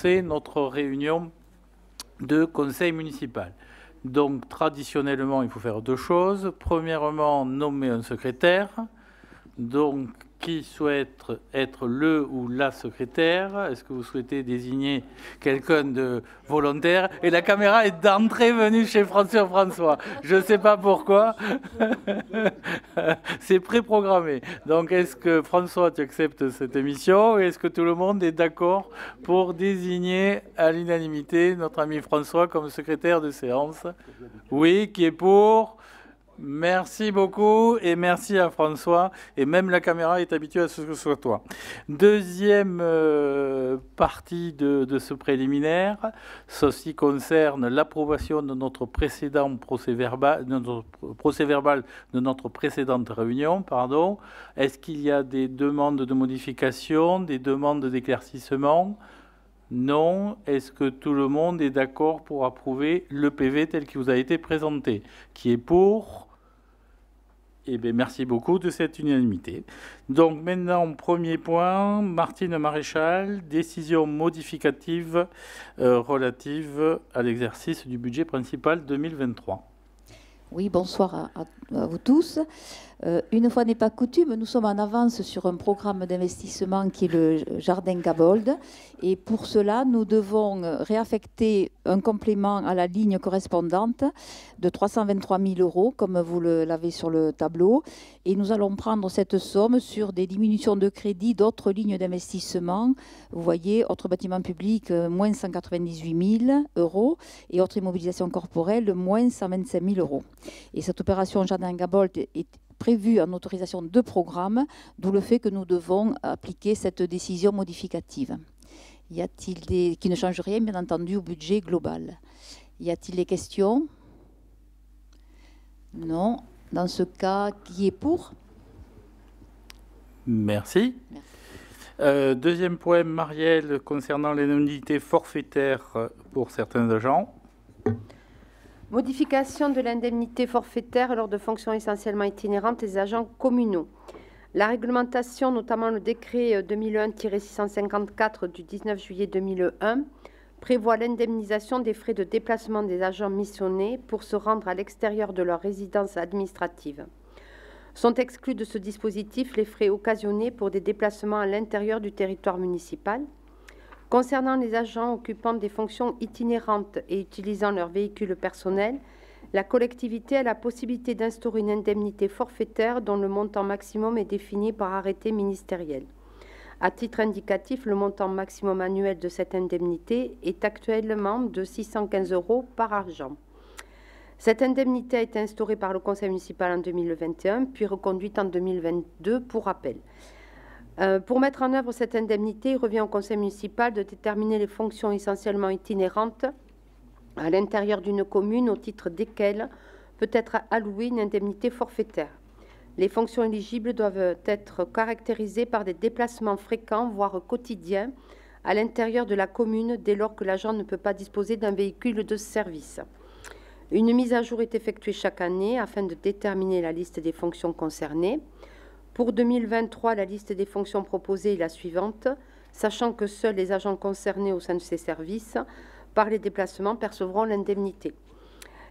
C'est notre réunion de conseil municipal. Donc, traditionnellement, il faut faire deux choses. Premièrement, nommer un secrétaire. Donc, qui souhaite être le ou la secrétaire? Est-ce que vous souhaitez désigner quelqu'un de volontaire? Et la caméra est d'entrée venue chez François. Je ne sais pas pourquoi. C'est préprogrammé. Donc, est-ce que François, tu acceptes cette émission? Est-ce que tout le monde est d'accord pour désigner à l'unanimité notre ami François comme secrétaire de séance? Oui, qui est pour? Merci beaucoup et merci à François. Et même la caméra est habituée à ce que ce soit toi. Deuxième partie de ce préliminaire, ceci concerne l'approbation de notre précédent procès-verbal, de notre précédente réunion. Est-ce qu'il y a des demandes de modification, des demandes d'éclaircissement? Non. Est-ce que tout le monde est d'accord pour approuver le PV tel qu'il vous a été présenté? Qui est pour? Eh bien, merci beaucoup de cette unanimité. Donc maintenant, premier point, Martine Maréchal, décision modificative relative à l'exercice du budget principal 2023. Oui, bonsoir à vous tous. Une fois n'est pas coutume, nous sommes en avance sur un programme d'investissement qui est le Jardin Gabold. Et pour cela, nous devons réaffecter un complément à la ligne correspondante de 323 000 €, comme vous l'avez sur le tableau. Et nous allons prendre cette somme sur des diminutions de crédit d'autres lignes d'investissement. Vous voyez, autres bâtiments publics, moins 198 000 €, et autres immobilisations corporelles, moins 125 000 €. Et cette opération Jardin Gabold est prévue en autorisation de programme, d'où le fait que nous devons appliquer cette décision modificative. Y a-t-il qui ne change rien, bien entendu, au budget global? Y a-t-il des questions? Non. Dans ce cas, qui est pour? Merci. Deuxième point, Marielle, concernant les indemnités forfaitaires pour certains agents. Modification de l'indemnité forfaitaire lors de fonctions essentiellement itinérantes des agents communaux. La réglementation, notamment le décret 2001-654 du 19 juillet 2001, prévoit l'indemnisation des frais de déplacement des agents missionnés pour se rendre à l'extérieur de leur résidence administrative. Sont exclus de ce dispositif les frais occasionnés pour des déplacements à l'intérieur du territoire municipal. Concernant les agents occupant des fonctions itinérantes et utilisant leur véhicule personnel, la collectivité a la possibilité d'instaurer une indemnité forfaitaire dont le montant maximum est défini par arrêté ministériel. À titre indicatif, le montant maximum annuel de cette indemnité est actuellement de 615 € par agent. Cette indemnité a été instaurée par le conseil municipal en 2021, puis reconduite en 2022 pour rappel. Pour mettre en œuvre cette indemnité, il revient au conseil municipal de déterminer les fonctions essentiellement itinérantes à l'intérieur d'une commune au titre desquelles peut être allouée une indemnité forfaitaire. Les fonctions éligibles doivent être caractérisées par des déplacements fréquents, voire quotidiens, à l'intérieur de la commune dès lors que l'agent ne peut pas disposer d'un véhicule de service. Une mise à jour est effectuée chaque année afin de déterminer la liste des fonctions concernées. Pour 2023, la liste des fonctions proposées est la suivante, sachant que seuls les agents concernés au sein de ces services par les déplacements percevront l'indemnité.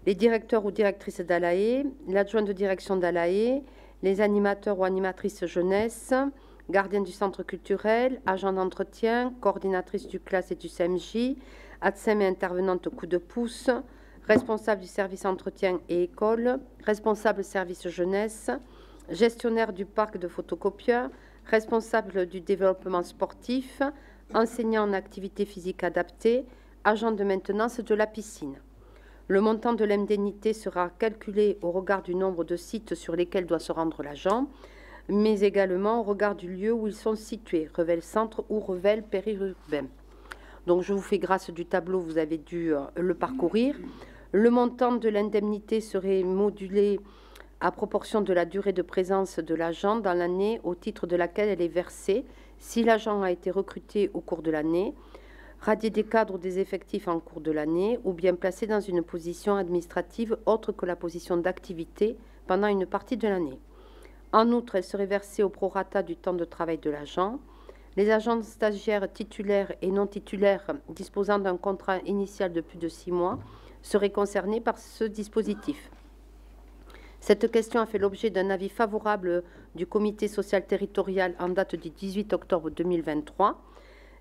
Les directeurs ou directrices d'ALAE, l'adjoint de direction d'ALAE, les animateurs ou animatrices jeunesse, gardiens du centre culturel, agents d'entretien, coordinatrices du classe et du CMJ, ATSEM et intervenantes coup de pouce, responsables du service entretien et école, responsables service jeunesse, gestionnaire du parc de photocopieurs, responsable du développement sportif, enseignant en activité physique adaptée, agent de maintenance de la piscine. Le montant de l'indemnité sera calculé au regard du nombre de sites sur lesquels doit se rendre l'agent, mais également au regard du lieu où ils sont situés, Revel centre ou Revel périurbain. Donc je vous fais grâce du tableau, vous avez dû le parcourir. Le montant de l'indemnité serait modulé à proportion de la durée de présence de l'agent dans l'année au titre de laquelle elle est versée, si l'agent a été recruté au cours de l'année, radié des cadres ou des effectifs en cours de l'année, ou bien placé dans une position administrative autre que la position d'activité pendant une partie de l'année. En outre, elle serait versée au prorata du temps de travail de l'agent. Les agents stagiaires titulaires et non titulaires disposant d'un contrat initial de plus de 6 mois seraient concernés par ce dispositif. Cette question a fait l'objet d'un avis favorable du comité social territorial en date du 18 octobre 2023.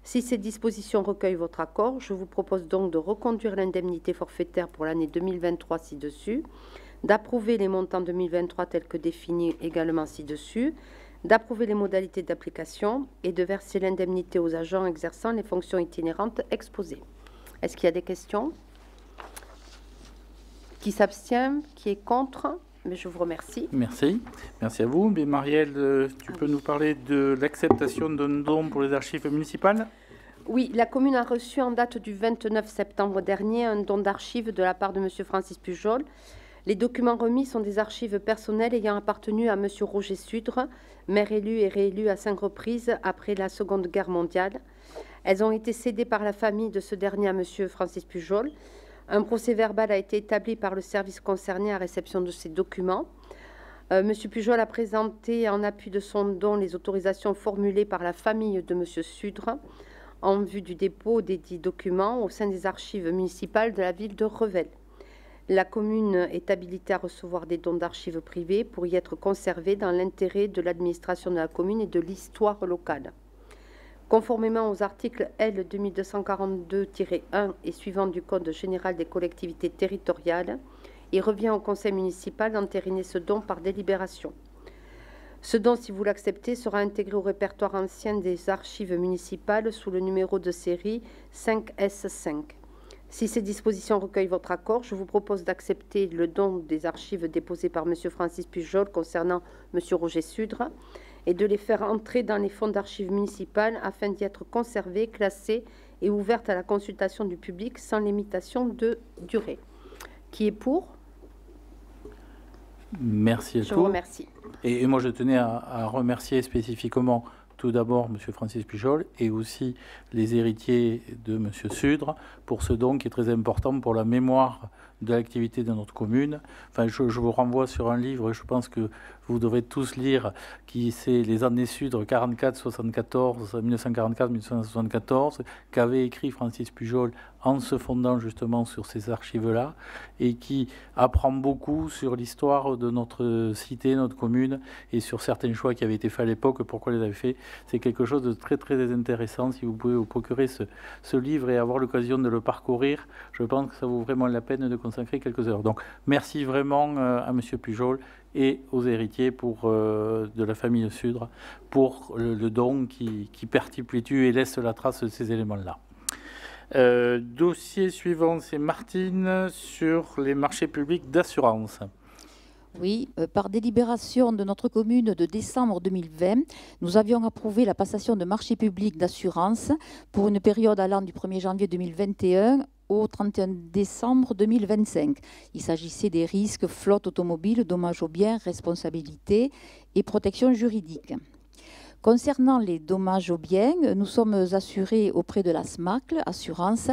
Si ces dispositions recueillent votre accord, je vous propose donc de reconduire l'indemnité forfaitaire pour l'année 2023 ci-dessus, d'approuver les montants 2023 tels que définis également ci-dessus, d'approuver les modalités d'application et de verser l'indemnité aux agents exerçant les fonctions itinérantes exposées. Est-ce qu'il y a des questions? Qui s'abstient? Qui est contre? Mais je vous remercie. Merci. Merci à vous. Mais Marielle, tu peux nous parler de l'acceptation d'un don pour les archives municipales? Oui, la commune a reçu en date du 29 septembre dernier un don d'archives de la part de M. Francis Pujol. Les documents remis sont des archives personnelles ayant appartenu à M. Roger Sudre, maire élu et réélu à 5 reprises après la Seconde Guerre mondiale. Elles ont été cédées par la famille de ce dernier à M. Francis Pujol. Un procès-verbal a été établi par le service concerné à réception de ces documents. M. Pujol a présenté en appui de son don les autorisations formulées par la famille de M. Sudre en vue du dépôt des dits documents au sein des archives municipales de la ville de Revel. La commune est habilitée à recevoir des dons d'archives privées pour y être conservés dans l'intérêt de l'administration de la commune et de l'histoire locale. Conformément aux articles L. 2242-1 et suivants du Code général des collectivités territoriales, il revient au conseil municipal d'entériner ce don par délibération. Ce don, si vous l'acceptez, sera intégré au répertoire ancien des archives municipales sous le numéro de série 5S5. Si ces dispositions recueillent votre accord, je vous propose d'accepter le don des archives déposées par M. Francis Pujol concernant M. Roger Sudre et de les faire entrer dans les fonds d'archives municipales afin d'y être conservées, classées et ouvertes à la consultation du public sans limitation de durée. Qui est pour? Merci à tous. Je vous remercie. Et moi, je tenais à remercier spécifiquement tout d'abord M. Francis Pujol et aussi les héritiers de M. Sudre pour ce don qui est très important pour la mémoire de l'activité de notre commune. Enfin, je vous renvoie sur un livre, je pense que vous devrez tous lire, qui c'est Les années Sudre 44-74, 1944-1974, qu'avait écrit Francis Pujol en se fondant justement sur ces archives-là et qui apprend beaucoup sur l'histoire de notre cité, notre commune et sur certains choix qui avaient été faits à l'époque, pourquoi les avait faits. C'est quelque chose de très très intéressant. Si vous pouvez vous procurer ce livre et avoir l'occasion de le parcourir, je pense que ça vaut vraiment la peine de consacrer quelques heures. Donc merci vraiment à M. Pujol et aux héritiers de la famille Sudre pour le don qui perpétue et laisse la trace de ces éléments-là. Dossier suivant, c'est Martine sur les marchés publics d'assurance. Oui, par délibération de notre commune de décembre 2020, nous avions approuvé la passation de marchés publics d'assurance pour une période allant du 1er janvier 2021 au 31 décembre 2025. Il s'agissait des risques flotte automobile, dommages aux biens, responsabilité et protection juridique. Concernant les dommages aux biens, nous sommes assurés auprès de la SMACL Assurance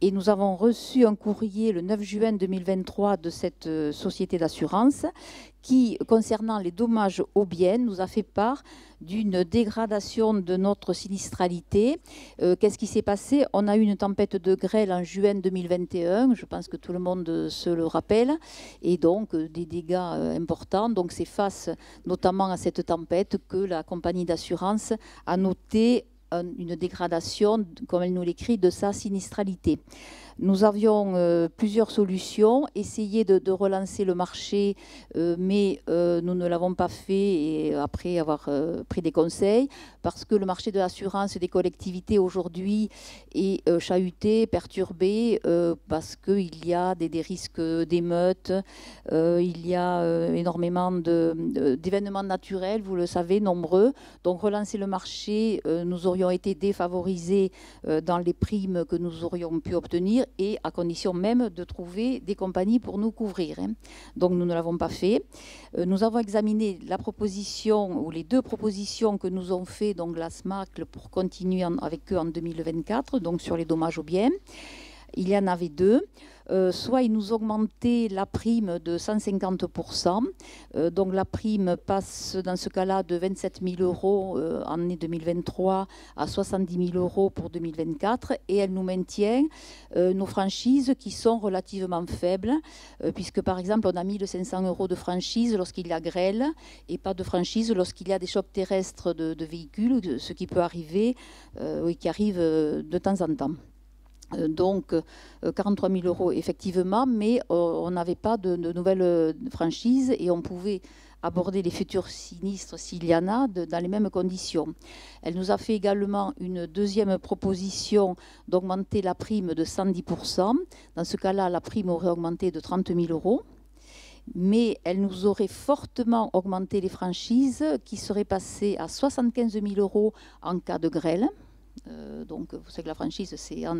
et nous avons reçu un courrier le 9 juin 2023 de cette société d'assurance qui, concernant les dommages aux biens, nous a fait part d'une dégradation de notre sinistralité. Qu'est-ce qui s'est passé? On a eu une tempête de grêle en juin 2021, je pense que tout le monde se le rappelle, et donc des dégâts importants. Donc c'est face notamment à cette tempête que la compagnie d'assurance a noté une dégradation, comme elle nous l'écrit, de sa sinistralité. Nous avions plusieurs solutions, essayer de relancer le marché, mais nous ne l'avons pas fait et après avoir pris des conseils, parce que le marché de l'assurance des collectivités aujourd'hui est chahuté, perturbé, parce qu'il y a des risques d'émeutes, il y a énormément d'événements naturels, vous le savez, nombreux. Donc relancer le marché, nous aurions été défavorisés dans les primes que nous aurions pu obtenir, et à condition même de trouver des compagnies pour nous couvrir. Donc nous ne l'avons pas fait. Nous avons examiné la proposition ou les deux propositions que nous ont fait donc la SMACL pour continuer avec eux en 2024, donc sur les dommages aux biens. il y en avait deux. Soit ils nous augmentaient la prime de 150%. Donc la prime passe dans ce cas-là de 27 000 € en année 2023 à 70 000 € pour 2024. Et elle nous maintient nos franchises qui sont relativement faibles, puisque par exemple on a 1 500 € de franchise lorsqu'il y a grêle et pas de franchise lorsqu'il y a des chocs terrestres de véhicules, ce qui peut arriver, qui arrive de temps en temps. Donc 43 000 € effectivement, mais on n'avait pas de nouvelles franchises et on pouvait aborder les futurs sinistres s'il y en a dans les mêmes conditions. Elle nous a fait également une deuxième proposition d'augmenter la prime de 110%. Dans ce cas-là, la prime aurait augmenté de 30 000 €. Mais elle nous aurait fortement augmenté les franchises qui seraient passées à 75 000 € en cas de grêle. Donc vous savez que la franchise c'est en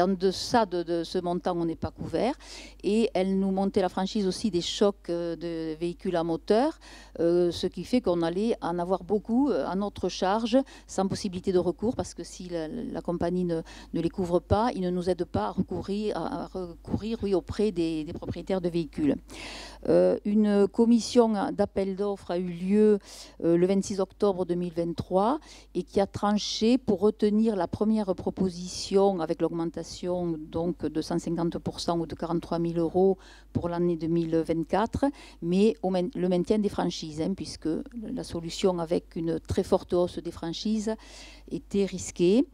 deçà de ce montant, on n'est pas couvert, et elle nous montait la franchise aussi des chocs de véhicules à moteur, ce qui fait qu'on allait en avoir beaucoup à notre charge sans possibilité de recours, parce que si la compagnie ne les couvre pas, ils ne nous aident pas à recourir auprès des propriétaires de véhicules. Une commission d'appel d'offres a eu lieu le 26 octobre 2023 et qui a tranché pour retenir la première proposition avec l'augmentation donc de 150% ou de 43 000 € pour l'année 2024, mais le maintien des franchises, puisque la solution avec une très forte hausse des franchises était risquée.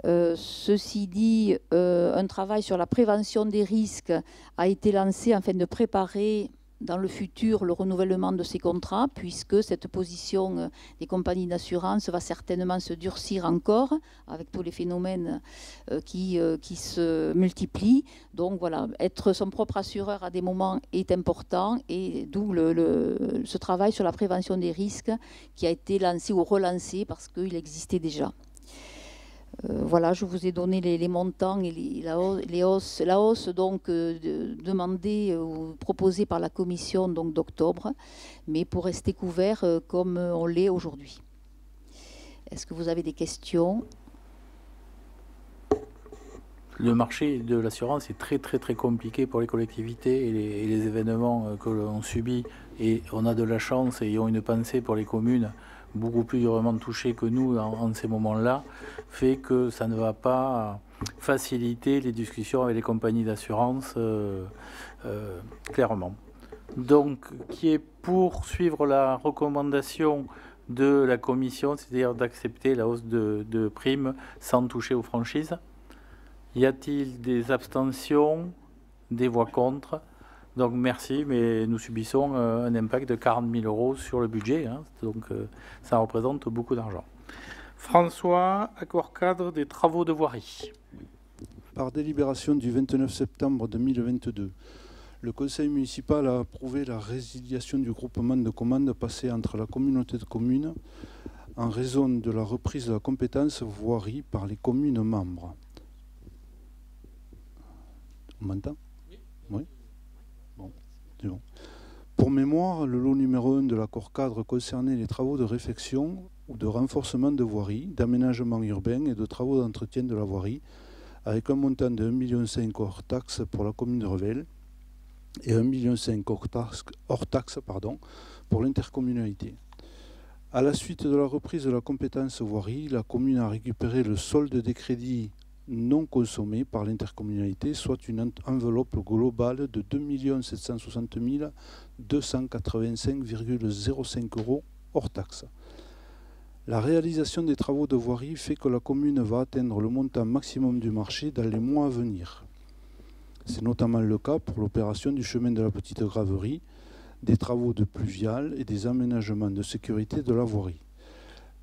Ceci dit, un travail sur la prévention des risques a été lancé afin de préparer dans le futur le renouvellement de ces contrats, puisque cette position des compagnies d'assurance va certainement se durcir encore avec tous les phénomènes qui se multiplient. Donc voilà, être son propre assureur à des moments est important, et d'où ce travail sur la prévention des risques qui a été lancé ou relancé parce qu'il existait déjà. Voilà, je vous ai donné les montants et la hausse donc demandée ou proposée par la commission d'octobre, mais pour rester couvert comme on l'est aujourd'hui. Est-ce que vous avez des questions? Le marché de l'assurance est très compliqué pour les collectivités et les événements que l'on subit, et on a de la chance et ayons une pensée pour les communes beaucoup plus durement touchées que nous en ces moments-là, fait que ça ne va pas faciliter les discussions avec les compagnies d'assurance clairement. Donc, qui est pour suivre la recommandation de la commission, c'est-à-dire d'accepter la hausse de primes sans toucher aux franchises? Y a-t-il des abstentions, des voix contre? Donc merci, mais nous subissons un impact de 40 000 € sur le budget, donc ça représente beaucoup d'argent. François, accord cadre des travaux de voirie. Par délibération du 29 septembre 2022, le conseil municipal a approuvé la résiliation du groupement de commandes passé entre la communauté de communes en raison de la reprise de la compétence voirie par les communes membres. On m'entend? Oui. Bon, c'est bon. Pour mémoire, le lot numéro 1 de l'accord cadre concernait les travaux de réfection ou de renforcement de voirie, d'aménagement urbain et de travaux d'entretien de la voirie, avec un montant de 1,5 million hors taxe pour la commune de Revel et 1,5 million hors taxe pour l'intercommunalité. À la suite de la reprise de la compétence voirie, la commune a récupéré le solde des crédits non consommés par l'intercommunalité, soit une enveloppe globale de 2 760 285,05 € hors taxe. La réalisation des travaux de voirie fait que la commune va atteindre le montant maximum du marché dans les mois à venir. C'est notamment le cas pour l'opération du chemin de la Petite Graverie, des travaux de pluviales et des aménagements de sécurité de la voirie.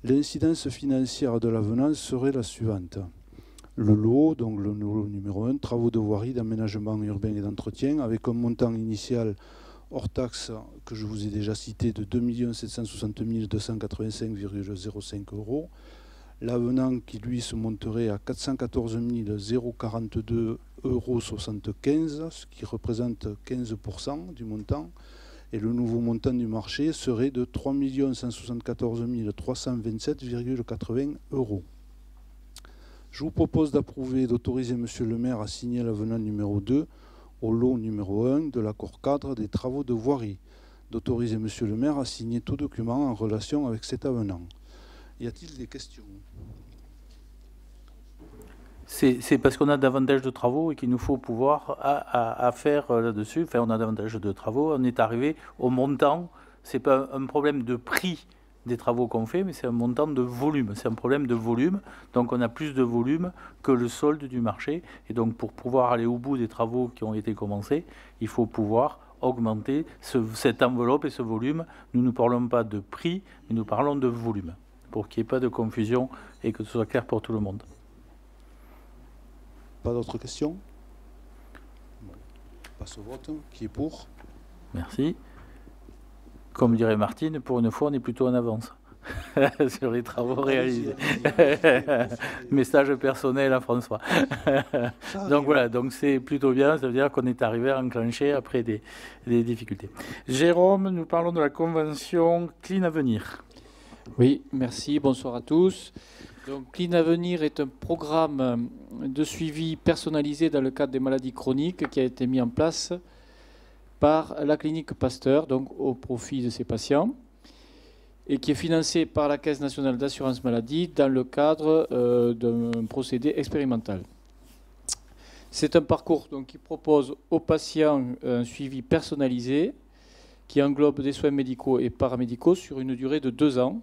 L'incidence financière de l'avenant serait la suivante. Le lot, donc le lot numéro 1, travaux de voirie, d'aménagement urbain et d'entretien, avec un montant initial hors taxe que je vous ai déjà cité de 2 760 285,05 €. L'avenant qui lui se monterait à 414 042,75 €, ce qui représente 15% du montant. Et le nouveau montant du marché serait de 3 174 327,80 €. Je vous propose d'approuver et d'autoriser Monsieur le maire à signer l'avenant numéro 2 au lot numéro 1 de l'accord cadre des travaux de voirie. D'autoriser Monsieur le maire à signer tout document en relation avec cet avenant. Y a-t-il des questions? C'est parce qu'on a davantage de travaux et qu'il nous faut pouvoir à faire là-dessus. Enfin, on a davantage de travaux. On est arrivé au montant. C'est pas un problème de prix des travaux qu'on fait, mais c'est un montant de volume. C'est un problème de volume. Donc, on a plus de volume que le solde du marché. Et donc, pour pouvoir aller au bout des travaux qui ont été commencés, il faut pouvoir augmenter cette enveloppe et ce volume. Nous ne parlons pas de prix, mais nous parlons de volume, pour qu'il n'y ait pas de confusion et que ce soit clair pour tout le monde. Pas d'autres questions? Bon. On passe au vote. Qui est pour? Merci. Comme dirait Martine, pour une fois, on est plutôt en avance sur les travaux réalisés. Message personnel à François. Donc voilà, donc c'est plutôt bien, ça veut dire qu'on est arrivé à enclencher après des difficultés. Jérôme, nous parlons de la convention Clean Avenir. Oui, merci, bonsoir à tous. Donc, Clean Avenir est un programme de suivi personnalisé dans le cadre des maladies chroniques qui a été mis en place par la clinique Pasteur, donc au profit de ces patients, et qui est financé par la Caisse nationale d'assurance maladie dans le cadre d'un procédé expérimental. C'est un parcours donc, qui propose aux patients un suivi personnalisé qui englobe des soins médicaux et paramédicaux sur une durée de 2 ans,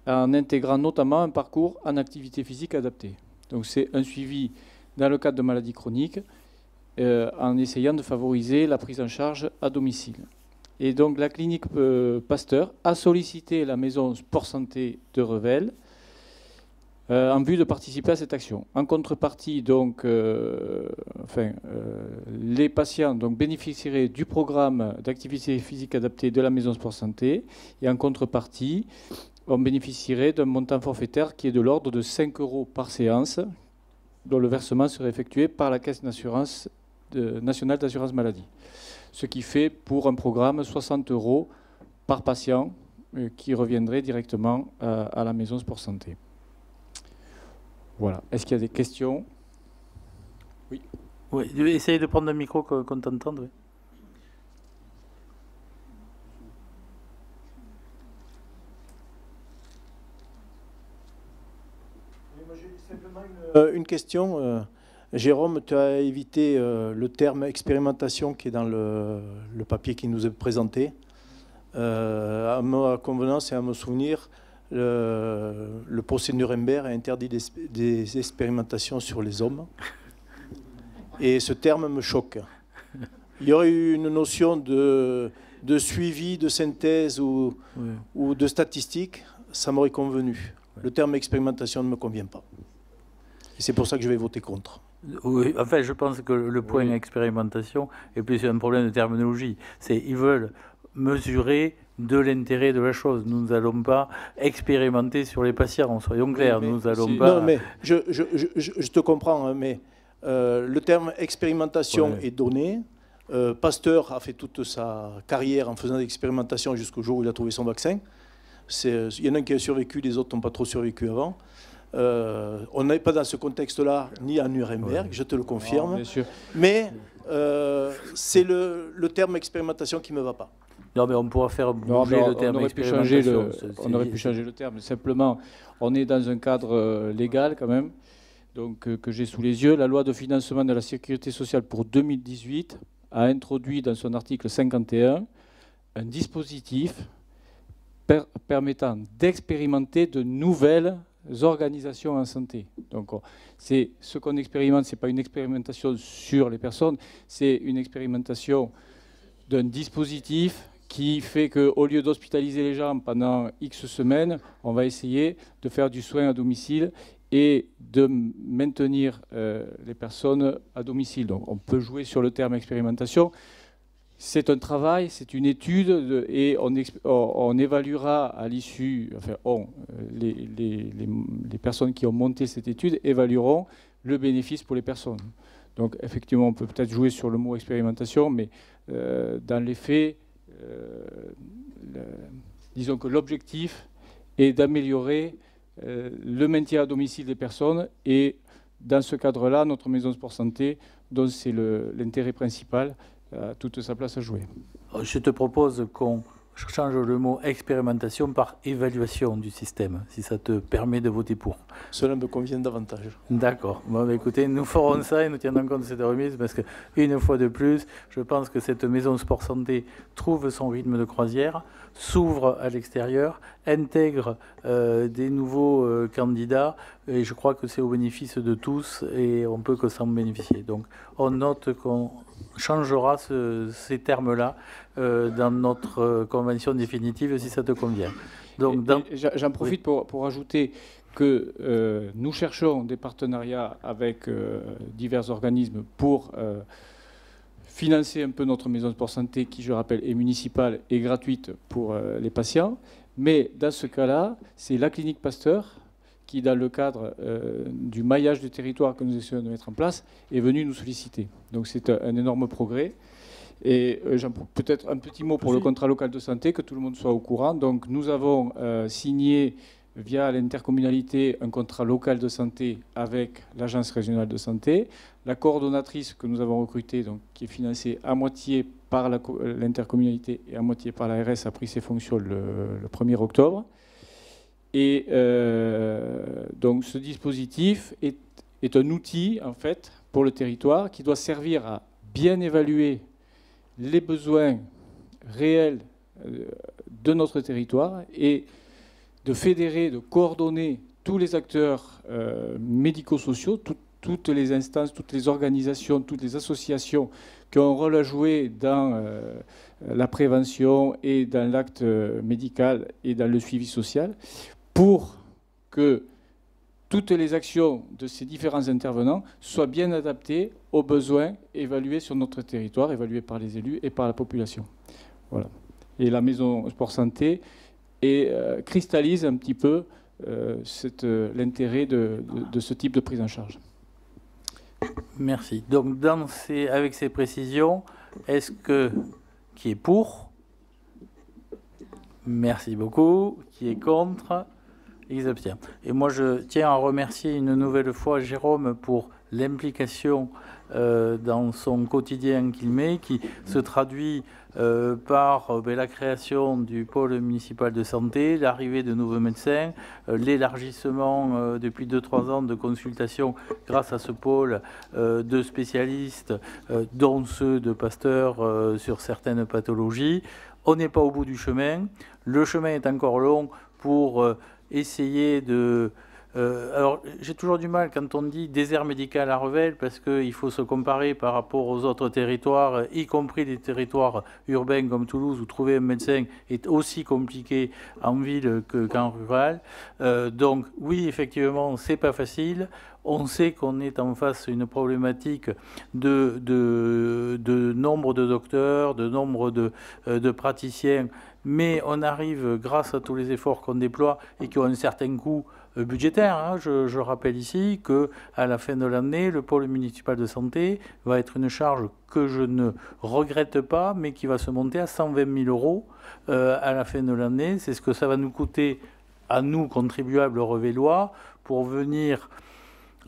en intégrant notamment un parcours en activité physique adaptée. Donc c'est un suivi dans le cadre de maladies chroniques en essayant de favoriser la prise en charge à domicile. Et donc la clinique Pasteur a sollicité la maison Sport Santé de Revel en vue de participer à cette action. En contrepartie, donc, les patients donc, bénéficieraient du programme d'activité physique adaptée de la maison Sport Santé et en contrepartie, on bénéficierait d'un montant forfaitaire qui est de l'ordre de 5 € par séance, dont le versement serait effectué par la Caisse nationale d'assurance maladie. Ce qui fait pour un programme 60 € par patient qui reviendrait directement à la maison Sport Santé. Voilà. Est-ce qu'il y a des questions? Oui. Oui, essayez de prendre le micro qu'on t'entende. Oui. Une question. Jérôme, tu as évité le terme expérimentation qui est dans le papier qui nous est présenté. À ma convenance et à mon souvenir, le procès Nuremberg a interdit des expérimentations sur les hommes. Et ce terme me choque. Il y aurait eu une notion de suivi, de synthèse ou de statistique, ça m'aurait convenu. Le terme expérimentation ne me convient pas. Et c'est pour ça que je vais voter contre. Oui, enfin, je pense que le point expérimentation est plus un problème de terminologie. Ils veulent mesurer de l'intérêt de la chose. Nous n'allons pas expérimenter sur les patients, soyons clairs. Nous allons pas... Non, mais je te comprends, hein, mais le terme expérimentation est donné. Pasteur a fait toute sa carrière en faisant des expérimentations jusqu'au jour où il a trouvé son vaccin. Il y en a un qui a survécu, les autres n'ont pas trop survécu avant. On n'est pas dans ce contexte-là, ni à Nuremberg, je te le confirme. Non, mais c'est le terme expérimentation qui ne me va pas. Non, mais on pourra faire bouger le terme expérimentation. On aurait pu changer le terme. Simplement, on est dans un cadre légal quand même, donc, que j'ai sous les yeux. La loi de financement de la sécurité sociale pour 2018 a introduit dans son article 51 un dispositif permettant d'expérimenter de nouvelles organisations en santé. Donc, ce qu'on expérimente, ce n'est pas une expérimentation sur les personnes, c'est une expérimentation d'un dispositif qui fait qu'au lieu d'hospitaliser les gens pendant X semaines, on va essayer de faire du soin à domicile et de maintenir les personnes à domicile. Donc, on peut jouer sur le terme expérimentation. C'est un travail, c'est une étude et on évaluera à l'issue, enfin, les personnes qui ont monté cette étude évalueront le bénéfice pour les personnes. Donc effectivement, on peut peut-être jouer sur le mot expérimentation, mais dans les faits, disons que l'objectif est d'améliorer le maintien à domicile des personnes et dans ce cadre-là, notre maison sport santé, dont c'est l'intérêt principal, a toute sa place à jouer. Je te propose qu'on change le mot expérimentation par évaluation du système, si ça te permet de voter pour. Cela me convient davantage. D'accord. Bon, bah, écoutez, nous ferons ça et nous tiendrons compte de cette remise parce que, une fois de plus, je pense que cette maison sport santé trouve son rythme de croisière, s'ouvre à l'extérieur, intègre des nouveaux candidats et je crois que c'est au bénéfice de tous et on peut que s'en bénéficier. Donc, on note qu'on changera ces termes-là dans notre convention définitive si ça te convient. Donc, j'en profite pour ajouter que nous cherchons des partenariats avec divers organismes pour financer un peu notre maison sport santé qui, je rappelle, est municipale et gratuite pour les patients. Mais dans ce cas-là, c'est la clinique Pasteur qui, dans le cadre du maillage du territoire que nous essayons de mettre en place, est venue nous solliciter. Donc c'est un énorme progrès. Et peut-être un petit mot pour le contrat local de santé, que tout le monde soit au courant. Donc nous avons signé via l'intercommunalité un contrat local de santé avec l'agence régionale de santé. La coordonnatrice que nous avons recrutée, donc, qui est financée à moitié par l'intercommunalité et à moitié par l'ARS, a pris ses fonctions le 1er octobre. Et donc ce dispositif est un outil en fait pour le territoire qui doit servir à bien évaluer les besoins réels de notre territoire et de fédérer, de coordonner tous les acteurs médico-sociaux, toutes les instances, toutes les organisations, toutes les associations qui ont un rôle à jouer dans la prévention et dans l'acte médical et dans le suivi social, pour que toutes les actions de ces différents intervenants soient bien adaptées aux besoins évalués sur notre territoire, évalués par les élus et par la population. Voilà. Et la maison sport santé cristallise un petit peu l'intérêt de ce type de prise en charge. Merci. Donc, avec ces précisions, qui est pour? Merci beaucoup. Qui est contre? Il s'abstient. Et moi, je tiens à remercier une nouvelle fois Jérôme pour l'implication dans son quotidien qu'il met, qui se traduit par la création du pôle municipal de santé, l'arrivée de nouveaux médecins, l'élargissement depuis 2-3 ans de consultations grâce à ce pôle de spécialistes, dont ceux de Pasteur sur certaines pathologies. On n'est pas au bout du chemin. Le chemin est encore long pour essayer de... alors, j'ai toujours du mal quand on dit désert médical à Revel, parce qu'il faut se comparer par rapport aux autres territoires, y compris les territoires urbains comme Toulouse, où trouver un médecin est aussi compliqué en ville qu'en rural. Donc, oui, effectivement, c'est pas facile. On sait qu'on est en face à une problématique de nombre de docteurs, de nombre de praticiens, mais on arrive, grâce à tous les efforts qu'on déploie et qui ont un certain coût budgétaire. Hein. Je rappelle ici qu'à la fin de l'année, le pôle municipal de santé va être une charge que je ne regrette pas, mais qui va se monter à 120 000 € à la fin de l'année. C'est ce que ça va nous coûter à nous, contribuables revellois, pour venir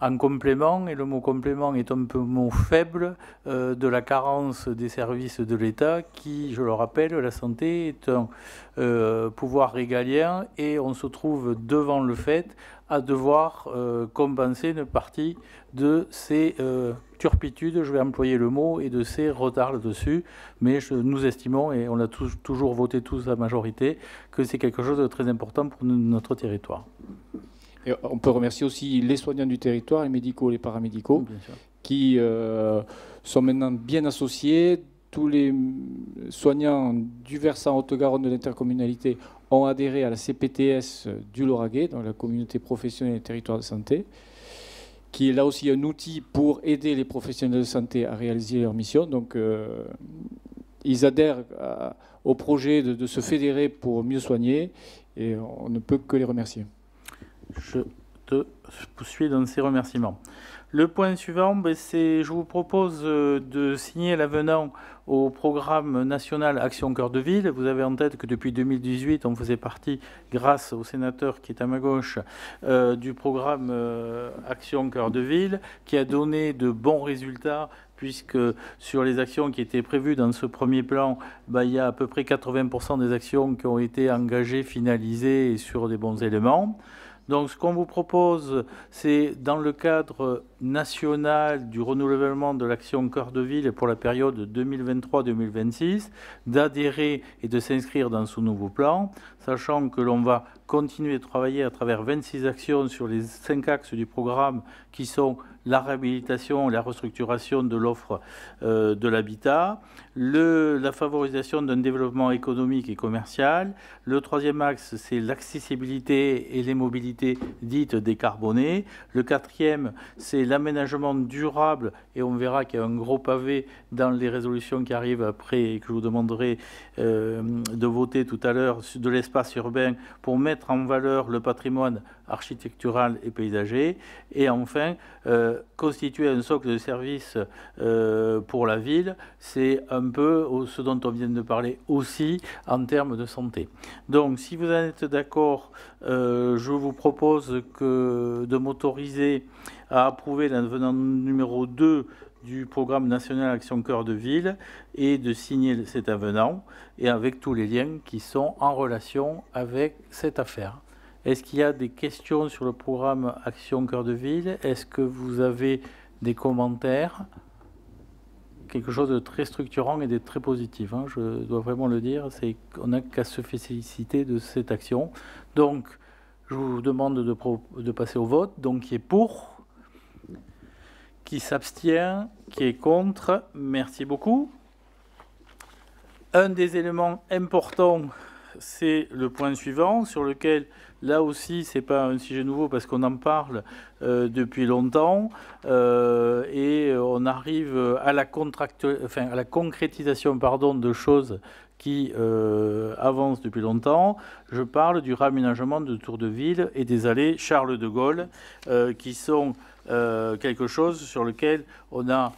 en complément, et le mot complément est un peu mot faible, de la carence des services de l'État qui, je le rappelle, la santé est un pouvoir régalien et on se trouve devant le fait à devoir compenser une partie de ces turpitudes, je vais employer le mot, et de ces retards là-dessus. Mais nous estimons, et on l'a toujours voté tous à majorité, que c'est quelque chose de très important pour notre territoire. Et on peut remercier aussi les soignants du territoire, les médicaux, les paramédicaux, qui sont maintenant bien associés. Tous les soignants du versant Haute-Garonne de l'intercommunalité ont adhéré à la CPTS du Lauragais, dans la communauté professionnelle et territoire de santé, qui est là aussi un outil pour aider les professionnels de santé à réaliser leur mission. Donc, ils adhèrent au projet de se fédérer pour mieux soigner, et on ne peut que les remercier. Je te suis dans ces remerciements. Le point suivant, c'est je vous propose de signer l'avenant au programme national Action Cœur de Ville. Vous avez en tête que depuis 2018, on faisait partie, grâce au sénateur qui est à ma gauche, du programme Action Cœur de Ville, qui a donné de bons résultats, puisque sur les actions qui étaient prévues dans ce premier plan, il y a à peu près 80% des actions qui ont été engagées, finalisées et sur des bons éléments. Donc ce qu'on vous propose, c'est dans le cadre national du renouvellement de l'action Cœur de Ville pour la période 2023-2026, d'adhérer et de s'inscrire dans ce nouveau plan, sachant que l'on va continuer de travailler à travers 26 actions sur les 5 axes du programme qui sont la réhabilitation et la restructuration de l'offre de l'habitat, la favorisation d'un développement économique et commercial. Le troisième axe, c'est l'accessibilité et les mobilités dites décarbonées. Le quatrième, c'est l'aménagement durable, et on verra qu'il y a un gros pavé dans les résolutions qui arrivent après et que je vous demanderai de voter tout à l'heure, de l'espace urbain pour mettre en valeur le patrimoine architectural et paysager. Et enfin, constituer un socle de services pour la ville, c'est un peu ce dont on vient de parler aussi en termes de santé. Donc, si vous en êtes d'accord, je vous propose de m'autoriser à approuver l'avenant numéro 2 du programme national Action Cœur de Ville et de signer cet avenant et avec tous les liens qui sont en relation avec cette affaire. Est-ce qu'il y a des questions sur le programme Action Cœur de Ville? Est-ce que vous avez des commentaires? Quelque chose de très structurant et de très positif, hein, je dois vraiment le dire, c'est qu'on n'a qu'à se féliciter de cette action. Donc, je vous demande de passer au vote. Donc, qui est pour? Qui s'abstient? Qui est contre? Merci beaucoup. Un des éléments importants, c'est le point suivant, sur lequel, là aussi, ce n'est pas un sujet nouveau parce qu'on en parle depuis longtemps, et on arrive à la concrétisation de choses qui avancent depuis longtemps. Je parle du réaménagement de Tour de Ville et des allées Charles de Gaulle, qui sont quelque chose sur lequel on a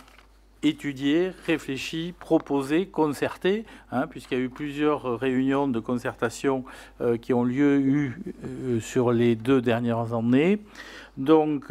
étudié, réfléchi, proposé, concerté, hein, puisqu'il y a eu plusieurs réunions de concertation qui ont lieu sur les 2 dernières années. Donc,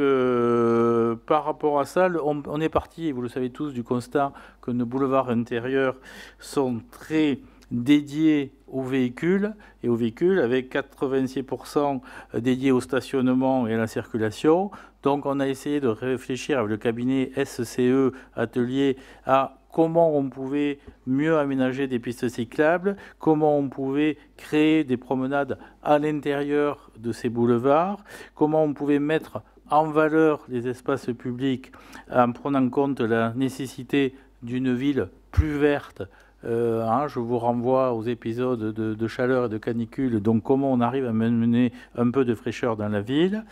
par rapport à ça, on est parti, et vous le savez tous, du constat que nos boulevards intérieurs sont très dédiés aux véhicules, avec 86% dédiés au stationnement et à la circulation. Donc on a essayé de réfléchir avec le cabinet SCE Atelier à comment on pouvait mieux aménager des pistes cyclables, comment on pouvait créer des promenades à l'intérieur de ces boulevards, comment on pouvait mettre en valeur les espaces publics en prenant en compte la nécessité d'une ville plus verte. Je vous renvoie aux épisodes de chaleur et de canicule, donc comment on arrive à mener un peu de fraîcheur dans la ville,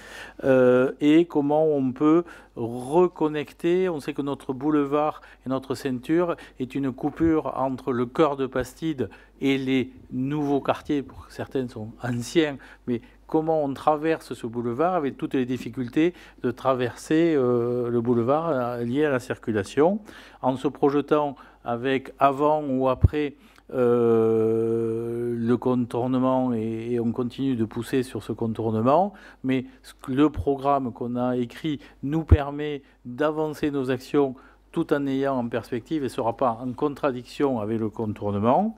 et comment on peut reconnecter. On sait que notre boulevard et notre ceinture est une coupure entre le cœur de Bastide et les nouveaux quartiers, pour certains sont anciens, mais comment on traverse ce boulevard avec toutes les difficultés de traverser le boulevard lié à la circulation, en se projetant avec avant ou après le contournement, et on continue de pousser sur ce contournement, mais le programme qu'on a écrit nous permet d'avancer nos actions tout en ayant en perspective et ne sera pas en contradiction avec le contournement.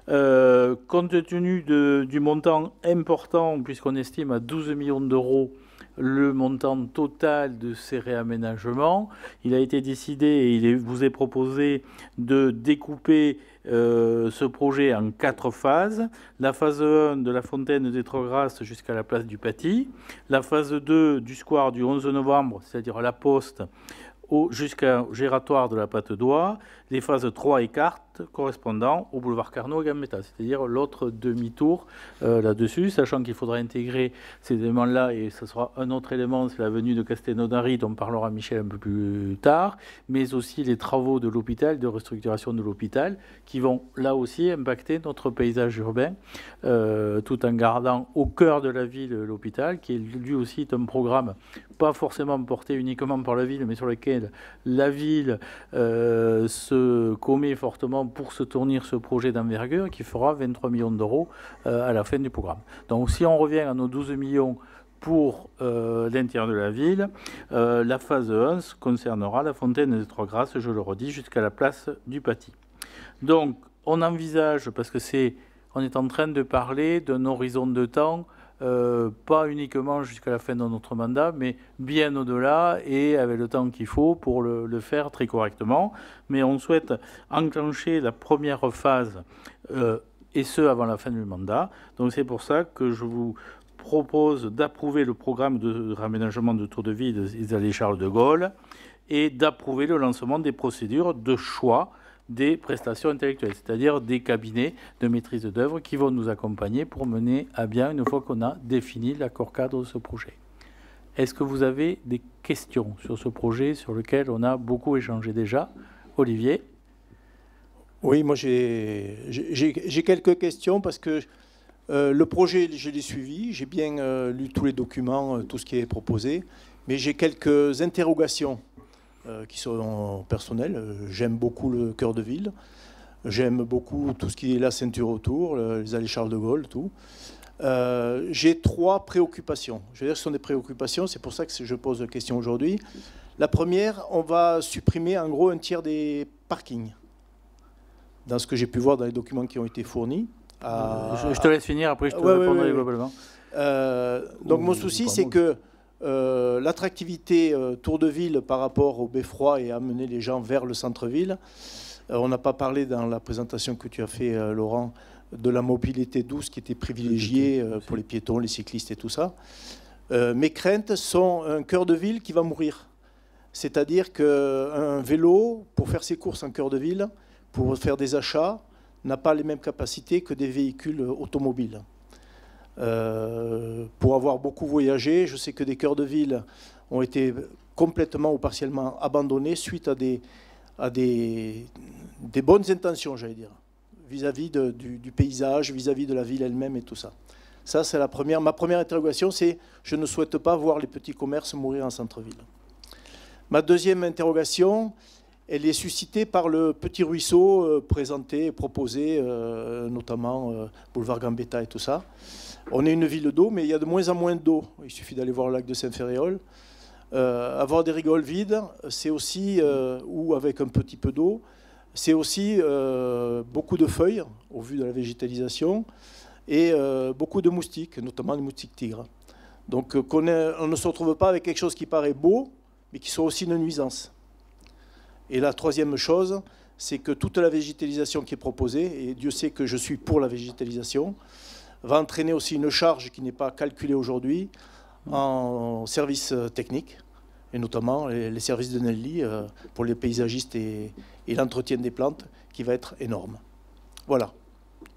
Compte tenu du montant important, puisqu'on estime à 12 millions d'euros le montant total de ces réaménagements, il a été décidé et il vous est proposé de découper ce projet en 4 phases. La phase 1 de la fontaine des Trois-Grâces jusqu'à la place du Paty, la phase 2 du square du 11 novembre, c'est-à-dire à la Poste, jusqu'au gératoire de la Patte d'Oie, les phases 3 et 4 ouvertes correspondant au boulevard Carnot et Gambetta, c'est-à-dire l'autre demi-tour là-dessus, sachant qu'il faudra intégrer ces éléments-là, et ce sera un autre élément, c'est la venue de Castelnaudary, dont parlera Michel un peu plus tard, mais aussi les travaux de l'hôpital, de restructuration de l'hôpital, qui vont là aussi impacter notre paysage urbain, tout en gardant au cœur de la ville l'hôpital, qui est lui aussi un programme pas forcément porté uniquement par la ville, mais sur lequel la ville se commet fortement pour soutenir ce projet d'envergure qui fera 23 millions d'euros à la fin du programme. Donc si on revient à nos 12 millions pour l'intérieur de la ville, la phase 1 concernera la fontaine des Trois Grâces, je le redis, jusqu'à la place du Paty. Donc on envisage, parce que on est en train de parler d'un horizon de temps pas uniquement jusqu'à la fin de notre mandat, mais bien au-delà et avec le temps qu'il faut pour le faire très correctement. Mais on souhaite enclencher la première phase, et ce, avant la fin du mandat. Donc c'est pour ça que je vous propose d'approuver le programme de réaménagement de Tour de Ville des allées Charles de Gaulle et d'approuver le lancement des procédures de choix des prestations intellectuelles, c'est-à-dire des cabinets de maîtrise d'œuvre qui vont nous accompagner pour mener à bien une fois qu'on a défini l'accord cadre de ce projet. Est-ce que vous avez des questions sur ce projet sur lequel on a beaucoup échangé déjà? Olivier? Oui, moi j'ai quelques questions parce que le projet, je l'ai suivi, j'ai bien lu tous les documents, tout ce qui est proposé, mais j'ai quelques interrogations qui sont personnelles. J'aime beaucoup le cœur de ville, j'aime beaucoup tout ce qui est la ceinture autour, les allées Charles de Gaulle, tout. J'ai 3 préoccupations. Je veux dire que ce sont des préoccupations, c'est pour ça que je pose la question aujourd'hui. La première, on va supprimer en gros un tiers des parkings, dans ce que j'ai pu voir dans les documents qui ont été fournis. Je te laisse finir, après je te répondrai globalement. Donc mon souci, c'est que l'attractivité Tour de Ville par rapport au beffroi et amener les gens vers le centre-ville. On n'a pas parlé dans la présentation que tu as fait, Laurent, de la mobilité douce qui était privilégiée pour les piétons, les cyclistes et tout ça. Mes craintes sont un cœur de ville qui va mourir. C'est-à-dire qu'un vélo, pour faire ses courses en cœur de ville, pour faire des achats, n'a pas les mêmes capacités que des véhicules automobiles. Pour avoir beaucoup voyagé, je sais que des cœurs de ville ont été complètement ou partiellement abandonnés suite à des bonnes intentions, j'allais dire, vis-à-vis du paysage, vis-à-vis de la ville elle-même et tout ça. Ça, c'est ma première interrogation, c'est je ne souhaite pas voir les petits commerces mourir en centre-ville. Ma deuxième interrogation, elle est suscitée par le petit ruisseau présenté, proposé, notamment boulevard Gambetta et tout ça. On est une ville d'eau, mais il y a de moins en moins d'eau. Il suffit d'aller voir le lac de Saint-Ferréol. Avoir des rigoles vides, c'est aussi, ou avec un petit peu d'eau, c'est aussi beaucoup de feuilles, au vu de la végétalisation, et beaucoup de moustiques, notamment les moustiques tigres. Donc on ne se retrouve pas avec quelque chose qui paraît beau, mais qui soit aussi une nuisance. Et la troisième chose, c'est que toute la végétalisation qui est proposée, et Dieu sait que je suis pour la végétalisation, va entraîner aussi une charge qui n'est pas calculée aujourd'hui en services techniques, et notamment les services de Nelly pour les paysagistes et l'entretien des plantes, qui va être énorme. Voilà.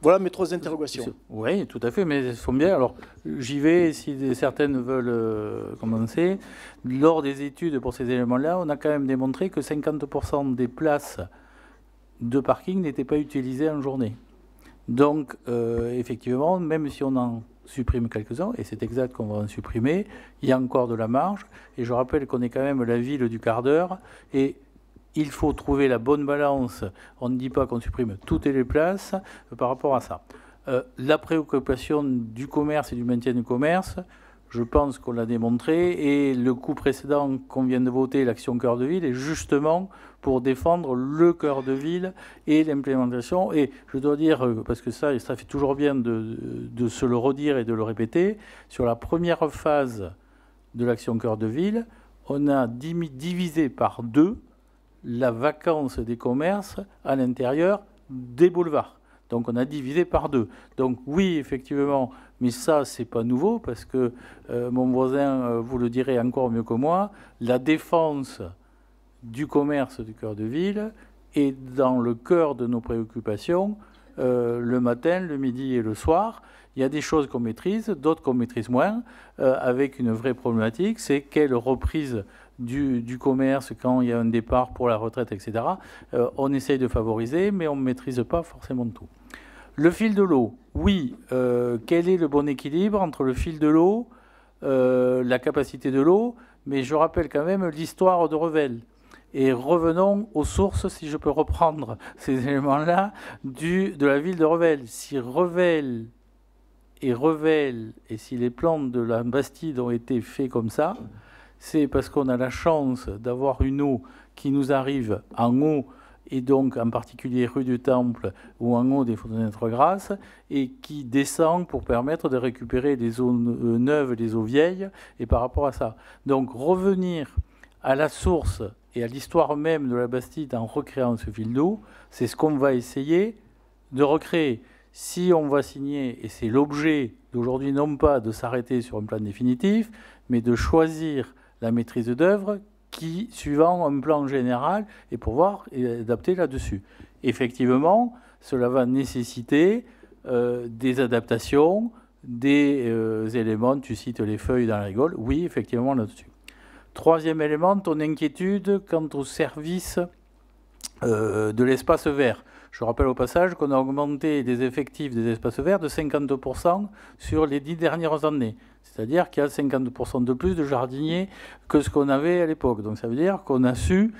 Voilà mes 3 interrogations. Oui, tout à fait, mais elles sont bien. Alors, j'y vais si certaines veulent commencer. Lors des études pour ces éléments-là, on a quand même démontré que 50% des places de parking n'étaient pas utilisées en journée. Donc, effectivement, même si on en supprime quelques-uns, et c'est exact qu'on va en supprimer, il y a encore de la marge. Et je rappelle qu'on est quand même la ville du quart d'heure, et il faut trouver la bonne balance. On ne dit pas qu'on supprime toutes les places par rapport à ça. La préoccupation du commerce et du maintien du commerce, je pense qu'on l'a démontré, et le coup précédent qu'on vient de voter, l'action cœur de ville, est justement pour défendre le cœur de ville et l'implémentation. Et je dois dire, parce que ça fait toujours bien de se le redire et de le répéter, sur la première phase de l'action cœur de ville, on a divisé par 2 la vacance des commerces à l'intérieur des boulevards. Donc on a divisé par 2. Donc oui, effectivement, mais ça, c'est pas nouveau, parce que mon voisin vous le dirait encore mieux que moi, la défense du commerce du cœur de ville est dans le cœur de nos préoccupations le matin, le midi et le soir. Il y a des choses qu'on maîtrise, d'autres qu'on maîtrise moins, avec une vraie problématique, c'est quelle reprise du commerce quand il y a un départ pour la retraite, etc. On essaye de favoriser, mais on ne maîtrise pas forcément tout. Le fil de l'eau, oui. Quel est le bon équilibre entre le fil de l'eau, la capacité de l'eau, mais je rappelle quand même l'histoire de Revel. Et revenons aux sources, si je peux reprendre ces éléments-là, de la ville de Revel. Si Revel, et si les plans de la Bastide ont été faits comme ça, c'est parce qu'on a la chance d'avoir une eau qui nous arrive en haut, et donc en particulier rue du Temple ou en haut des Fontaines de Trois-Grâces, et qui descend pour permettre de récupérer les eaux neuves, les eaux vieilles, et par rapport à ça. Donc revenir à la source et à l'histoire même de la Bastide en recréant ce fil d'eau, c'est ce qu'on va essayer de recréer. Si on va signer, et c'est l'objet d'aujourd'hui, non pas de s'arrêter sur un plan définitif, mais de choisir la maîtrise d'œuvre qui, suivant un plan général, et pouvoir adapter là-dessus. Effectivement, cela va nécessiter des adaptations, des éléments, tu cites les feuilles dans la rigole, oui, effectivement, là-dessus. Troisième élément, ton inquiétude quant au service de l'espace vert. Je rappelle au passage qu'on a augmenté les effectifs des espaces verts de 50% sur les 10 dernières années. C'est-à-dire qu'il y a 50% de plus de jardiniers que ce qu'on avait à l'époque. Donc ça veut dire qu'on a su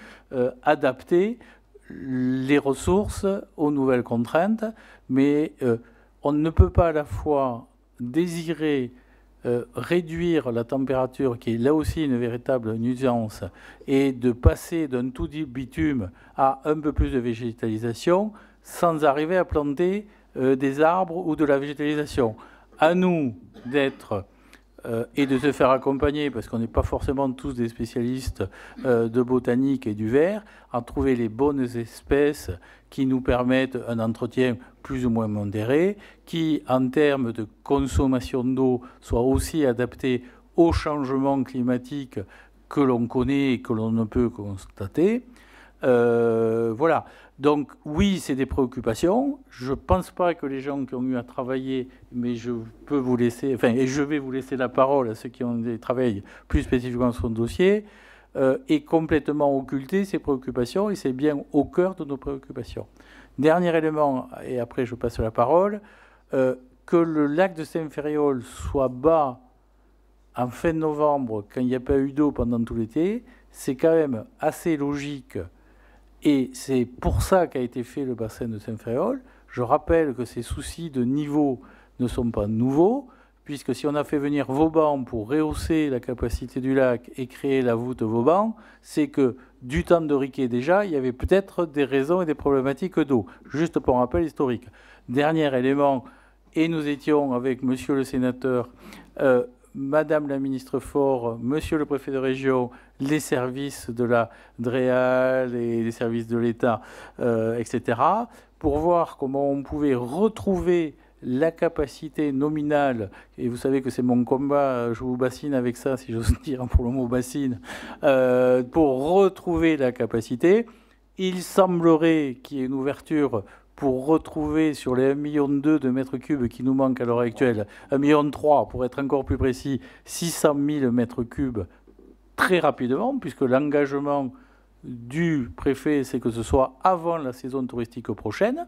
adapter les ressources aux nouvelles contraintes, mais on ne peut pas à la fois désirer réduire la température, qui est là aussi une véritable nuisance, et de passer d'un tout bitume à un peu plus de végétalisation, sans arriver à planter des arbres ou de la végétalisation. À nous d'être et de se faire accompagner, parce qu'on n'est pas forcément tous des spécialistes de botanique et du vert, à trouver les bonnes espèces qui nous permettent un entretien plus ou moins modéré, qui, en termes de consommation d'eau, soit aussi adapté au changement climatique que l'on connaît et que l'on ne peut constater. Voilà. Donc oui, c'est des préoccupations. Je ne pense pas que les gens qui ont eu à travailler, mais je peux vous laisser, enfin, et je vais vous laisser la parole à ceux qui ont travaillé plus spécifiquement sur le dossier, et complètement occulter ces préoccupations, et c'est bien au cœur de nos préoccupations. Dernier élément, et après je passe la parole, que le lac de Saint-Ferréol soit bas en fin novembre, quand il n'y a pas eu d'eau pendant tout l'été, c'est quand même assez logique. Et c'est pour ça qu'a été fait le bassin de Saint-Ferréol. Je rappelle que ces soucis de niveau ne sont pas nouveaux, puisque si on a fait venir Vauban pour rehausser la capacité du lac et créer la voûte Vauban, c'est que du temps de Riquet déjà, il y avait peut-être des raisons et des problématiques d'eau. Juste pour rappel historique. Dernier élément, et nous étions avec monsieur le sénateur, Madame la ministre Faure, Monsieur le préfet de région, les services de la DREAL et les services de l'État, etc., pour voir comment on pouvait retrouver la capacité nominale, et vous savez que c'est mon combat, je vous bassine avec ça, si j'ose dire, pour le mot bassine, pour retrouver la capacité. Il semblerait qu'il y ait une ouverture pour retrouver sur les 1,2 million de mètres cubes qui nous manquent à l'heure actuelle, 1,3 million, pour être encore plus précis, 600 000 mètres cubes très rapidement, puisque l'engagement du préfet, c'est que ce soit avant la saison touristique prochaine.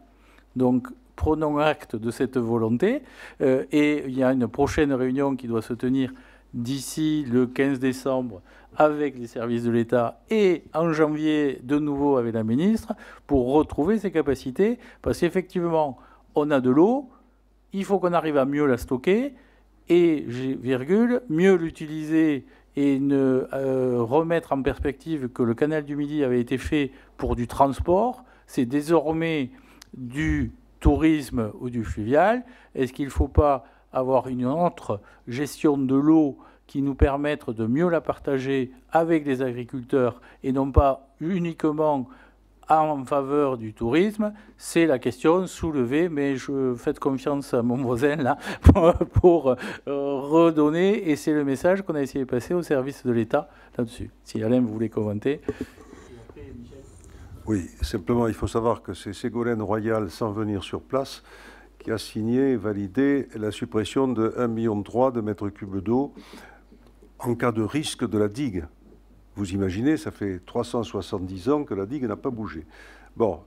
Donc, prenons acte de cette volonté. Et il y a une prochaine réunion qui doit se tenir d'ici le 15 décembre avec les services de l'État et en janvier de nouveau avec la ministre pour retrouver ces capacités. Parce qu'effectivement, on a de l'eau, il faut qu'on arrive à mieux la stocker et, virgule, mieux l'utiliser et ne remettre en perspective que le canal du Midi avait été fait pour du transport. C'est désormais du tourisme ou du fluvial. Est-ce qu'il ne faut pas avoir une autre gestion de l'eau qui nous permette de mieux la partager avec les agriculteurs et non pas uniquement en faveur du tourisme? C'est la question soulevée, mais je fais confiance à mon voisin là pour redonner, et c'est le message qu'on a essayé de passer au service de l'État là-dessus. Si Alain, vous voulez commenter. Oui, simplement, il faut savoir que c'est Ségolène Royal, sans venir sur place, qui a signé et validé la suppression de 1,3 million de mètres cubes d'eau en cas de risque de la digue. Vous imaginez, ça fait 370 ans que la digue n'a pas bougé. Bon,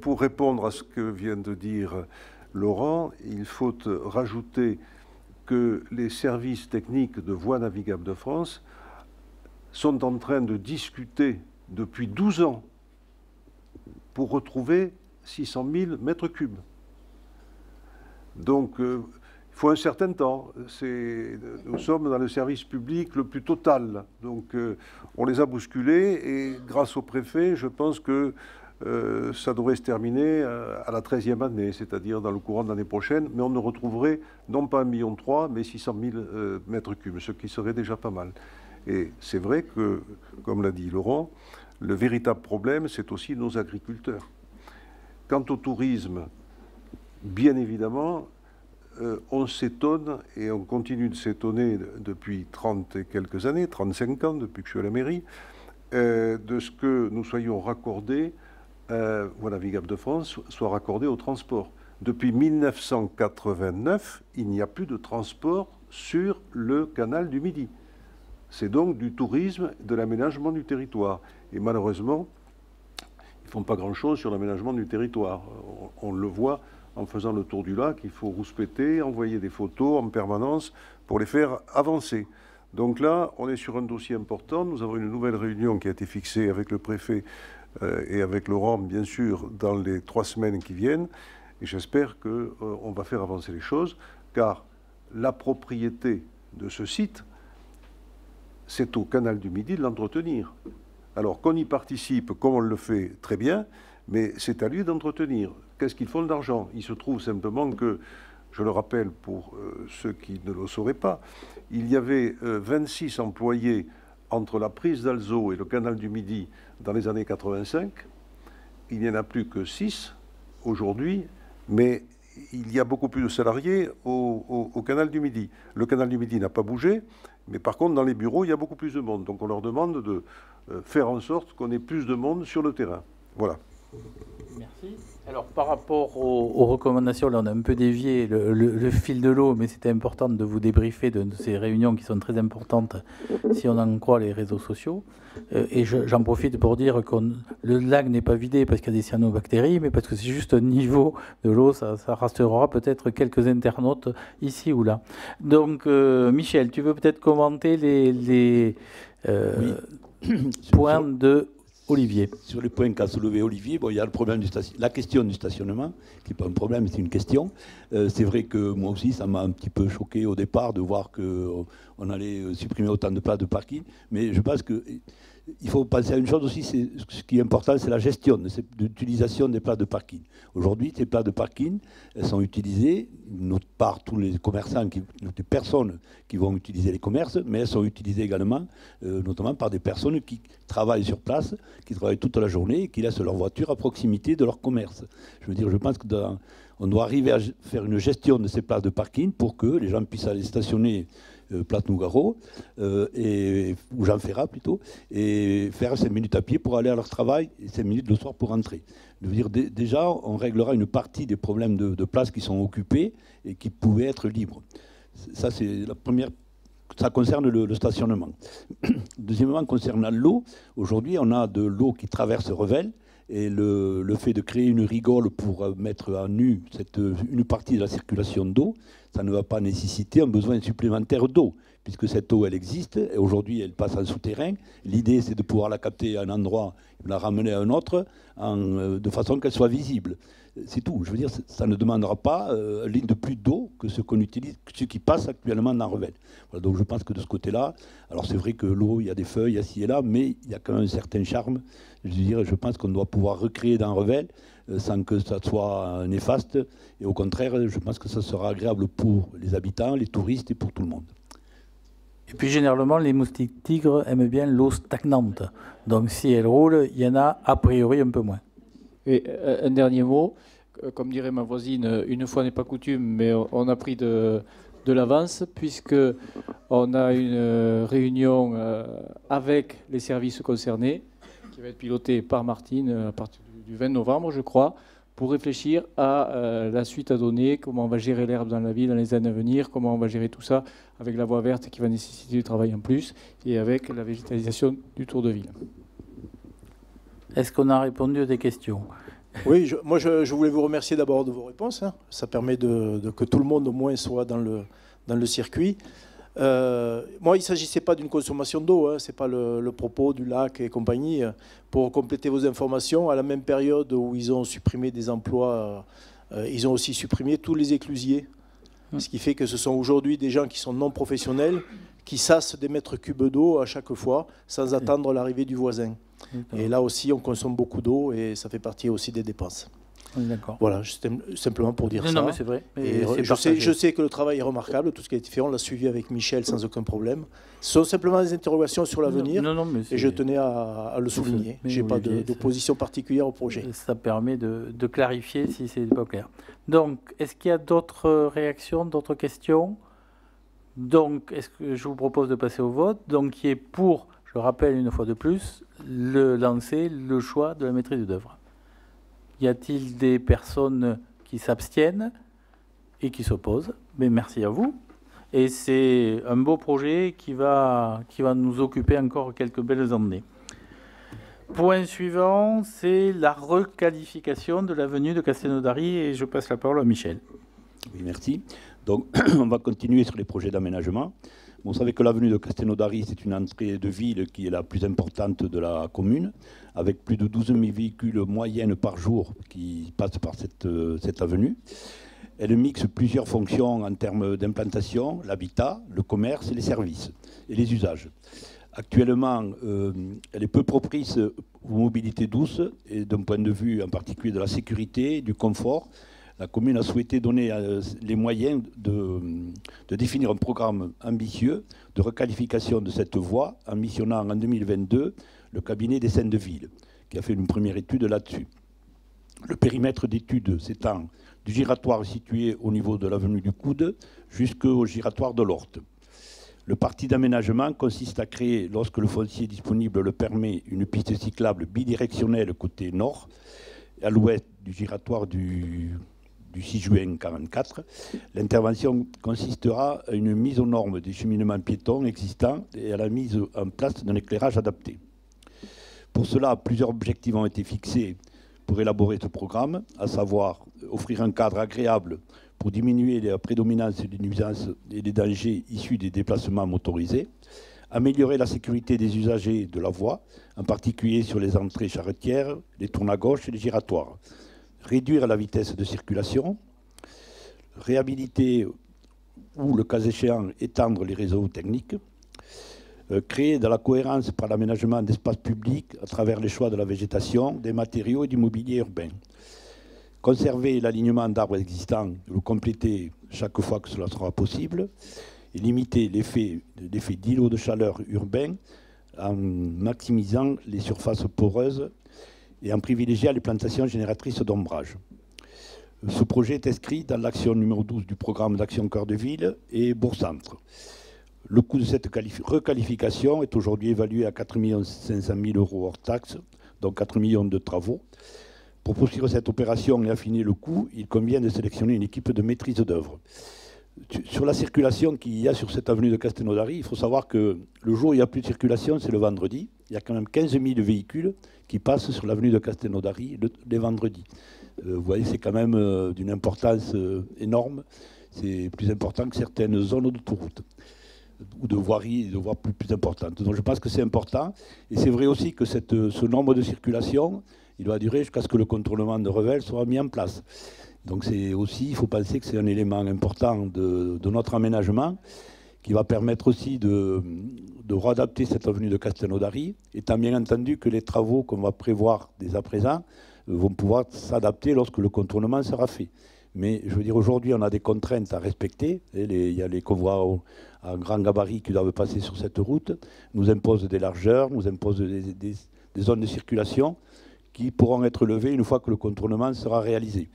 pour répondre à ce que vient de dire Laurent, il faut rajouter que les services techniques de Voies navigables de France sont en train de discuter depuis 12 ans pour retrouver 600 000 mètres cubes. Donc, il faut un certain temps. Nous sommes dans le service public le plus total. Donc, on les a bousculés et grâce au préfet, je pense que ça devrait se terminer à la 13e année, c'est-à-dire dans le courant de l'année prochaine. Mais on ne retrouverait non pas 1,3 million, mais 600 000 mètres cubes, ce qui serait déjà pas mal. Et c'est vrai que, comme l'a dit Laurent, le véritable problème, c'est aussi nos agriculteurs. Quant au tourisme, bien évidemment, on s'étonne et on continue de s'étonner depuis 30 et quelques années, 35 ans depuis que je suis à la mairie, de ce que nous soyons raccordés, Voies navigables de France, soit raccordés au transport. Depuis 1989, il n'y a plus de transport sur le canal du Midi. C'est donc du tourisme, de l'aménagement du territoire. Et malheureusement, ils ne font pas grand-chose sur l'aménagement du territoire. On le voit en faisant le tour du lac, il faut rouspéter, envoyer des photos en permanence pour les faire avancer. Donc là, on est sur un dossier important. Nous avons une nouvelle réunion qui a été fixée avec le préfet et avec Laurent, bien sûr, dans les 3 semaines qui viennent. Et j'espère qu'on va faire avancer les choses, car la propriété de ce site, c'est au canal du Midi de l'entretenir. Alors qu'on y participe, comme on le fait très bien, mais c'est à lui d'entretenir. Qu'est-ce qu'ils font d'argent? Il se trouve simplement que, je le rappelle pour ceux qui ne le sauraient pas, il y avait 26 employés entre la prise d'Alzot et le canal du Midi dans les années 85. Il n'y en a plus que 6 aujourd'hui, mais il y a beaucoup plus de salariés au canal du Midi. Le canal du Midi n'a pas bougé, mais par contre, dans les bureaux, il y a beaucoup plus de monde. Donc on leur demande de faire en sorte qu'on ait plus de monde sur le terrain. Voilà. Merci. Alors, par rapport aux recommandations, là, on a un peu dévié le fil de l'eau, mais c'était important de vous débriefer de ces réunions qui sont très importantes, si on en croit les réseaux sociaux. Et j'en profite pour dire que le lac n'est pas vidé parce qu'il y a des cyanobactéries, mais parce que c'est juste un niveau de l'eau, ça restera peut-être quelques internautes ici ou là. Donc, Michel, tu veux peut-être commenter les points de Olivier. Sur les points qu'a soulevé Olivier, bon, il y a le problème la question du stationnement, qui n'est pas un problème, c'est une question. C'est vrai que moi aussi, ça m'a un petit peu choqué au départ de voir qu'on allait supprimer autant de places de parking. Mais je pense qu'il faut penser à une chose aussi, ce qui est important, c'est la gestion de l'utilisation des places de parking. Aujourd'hui, ces places de parking, elles sont utilisées par tous les commerçants, les personnes qui vont utiliser les commerces, mais elles sont utilisées également, notamment par des personnes qui travaillent sur place, qui travaillent toute la journée et qui laissent leur voiture à proximité de leur commerce. Je veux dire, je pense qu'on doit arriver à faire une gestion de ces places de parking pour que les gens puissent aller stationner Place Nougaro, ou Jean Ferrat plutôt, et faire 5 minutes à pied pour aller à leur travail et 5 minutes le soir pour rentrer. Je veux dire, déjà, on réglera une partie des problèmes de places qui sont occupées et qui pouvaient être libres. Ça, c'est la première. Ça concerne le stationnement. Deuxièmement, concernant l'eau, aujourd'hui, on a de l'eau qui traverse Revel. Et le fait de créer une rigole pour mettre à nu une partie de la circulation d'eau, ça ne va pas nécessiter un besoin supplémentaire d'eau, puisque cette eau, elle existe, et aujourd'hui, elle passe en souterrain. L'idée, c'est de pouvoir la capter à un endroit, la ramener à un autre, de façon qu'elle soit visible. C'est tout. Je veux dire, ça ne demandera pas une ligne de plus d'eau que ce qu'on utilise, ce qui passe actuellement dans Revel. Voilà, donc je pense que de ce côté-là, alors c'est vrai que l'eau, il y a des feuilles, il y a ci et là, mais il y a quand même un certain charme. Je veux dire, je pense qu'on doit pouvoir recréer dans Revel sans que ça soit néfaste. Et au contraire, je pense que ça sera agréable pour les habitants, les touristes et pour tout le monde. Et puis généralement, les moustiques tigres aiment bien l'eau stagnante. Donc si elle roule, il y en a a priori un peu moins. Et un dernier mot, comme dirait ma voisine, une fois n'est pas coutume, mais on a pris de l'avance, puisqu'on a une réunion avec les services concernés, qui va être piloté par Martine à partir du 20 novembre, je crois, pour réfléchir à la suite à donner, comment on va gérer l'herbe dans la ville dans les années à venir, comment on va gérer tout ça avec la voie verte qui va nécessiter du travail en plus et avec la végétalisation du tour de ville. Est-ce qu'on a répondu à des questions? Oui, je voulais vous remercier d'abord de vos réponses. Hein. Ça permet que tout le monde au moins soit dans le circuit. Moi, il ne s'agissait pas d'une consommation d'eau, hein, ce n'est pas le propos du lac et compagnie. Pour compléter vos informations, à la même période où ils ont supprimé des emplois, ils ont aussi supprimé tous les éclusiers. Ce qui fait que ce sont aujourd'hui des gens qui sont non professionnels, qui sassent des mètres cubes d'eau à chaque fois, sans attendre l'arrivée du voisin. Et là aussi, on consomme beaucoup d'eau et ça fait partie aussi des dépenses. D'accord. Voilà, simplement pour dire ça. Non, mais c'est vrai. Et je sais que le travail est remarquable, tout ce qui a été fait, on l'a suivi avec Michel sans aucun problème. Ce sont simplement des interrogations sur l'avenir et je tenais à le souligner. Je n'ai pas d'opposition particulière au projet. Ça permet de clarifier si c'est pas clair. Donc, est-ce qu'il y a d'autres réactions, d'autres questions? Donc, est-ce que je vous propose de passer au vote? Donc, qui est pour, je rappelle une fois de plus, lancer le choix de la maîtrise d'œuvre. Y a-t-il des personnes qui s'abstiennent et qui s'opposent? Mais merci à vous. Et c'est un beau projet qui va nous occuper encore quelques belles années. Point suivant, c'est la requalification de l'avenue de Castelnaudary et je passe la parole à Michel. Oui, merci. Donc, on va continuer sur les projets d'aménagement. Vous savez que l'avenue de Castelnaudary, c'est une entrée de ville qui est la plus importante de la commune, avec plus de 12 000 véhicules moyennes par jour qui passent par cette avenue. Elle mixe plusieurs fonctions en termes d'implantation, l'habitat, le commerce et les services et les usages. Actuellement, elle est peu propice aux mobilités douces et d'un point de vue en particulier de la sécurité, du confort. La commune a souhaité donner les moyens de définir un programme ambitieux de requalification de cette voie en missionnant en 2022 le cabinet des scènes de ville, qui a fait une première étude là-dessus. Le périmètre d'étude s'étend du giratoire situé au niveau de l'avenue du Coude jusqu'au giratoire de l'Horte. Le parti d'aménagement consiste à créer, lorsque le foncier disponible le permet, une piste cyclable bidirectionnelle côté nord, à l'ouest du giratoire du 6 juin 1944. L'intervention consistera à une mise aux normes des cheminements piétons existants et à la mise en place d'un éclairage adapté. Pour cela, plusieurs objectifs ont été fixés pour élaborer ce programme, à savoir offrir un cadre agréable pour diminuer la prédominance des nuisances et des dangers issus des déplacements motorisés, améliorer la sécurité des usagers de la voie, en particulier sur les entrées charretières, les tours à gauche et les giratoires, réduire la vitesse de circulation, réhabiliter ou, le cas échéant, étendre les réseaux techniques, créer de la cohérence par l'aménagement d'espaces publics à travers les choix de la végétation, des matériaux et du mobilier urbain, conserver l'alignement d'arbres existants, le compléter chaque fois que cela sera possible, et limiter l'effet d'îlots de chaleur urbain en maximisant les surfaces poreuses et en privilégiant les plantations génératrices d'ombrage. Ce projet est inscrit dans l'action numéro 12 du programme d'action Cœur de Ville et Bourg-Centre. Le coût de cette requalification est aujourd'hui évalué à 4 500 000 € hors taxes, donc 4 millions de travaux. Pour poursuivre cette opération et affiner le coût, il convient de sélectionner une équipe de maîtrise d'œuvre. Sur la circulation qu'il y a sur cette avenue de Castelnaudary, il faut savoir que le jour où il n'y a plus de circulation, c'est le vendredi. Il y a quand même 15 000 véhicules qui passent sur l'avenue de Castelnaudary les vendredis. Vous voyez, c'est quand même d'une importance énorme. C'est plus important que certaines zones d'autoroute ou de voiries, de voies plus importantes. Donc je pense que c'est important. Et c'est vrai aussi que ce nombre de circulations, il va durer jusqu'à ce que le contournement de Revel soit mis en place. Donc c'est aussi, il faut penser que c'est un élément important de notre aménagement qui va permettre aussi de réadapter cette avenue de Castelnaudary, étant bien entendu que les travaux qu'on va prévoir dès à présent vont pouvoir s'adapter lorsque le contournement sera fait. Mais je veux dire, aujourd'hui, on a des contraintes à respecter. Il y a les convois à grand gabarit qui doivent passer sur cette route, nous imposent des largeurs, nous imposent des zones de circulation qui pourront être levées une fois que le contournement sera réalisé.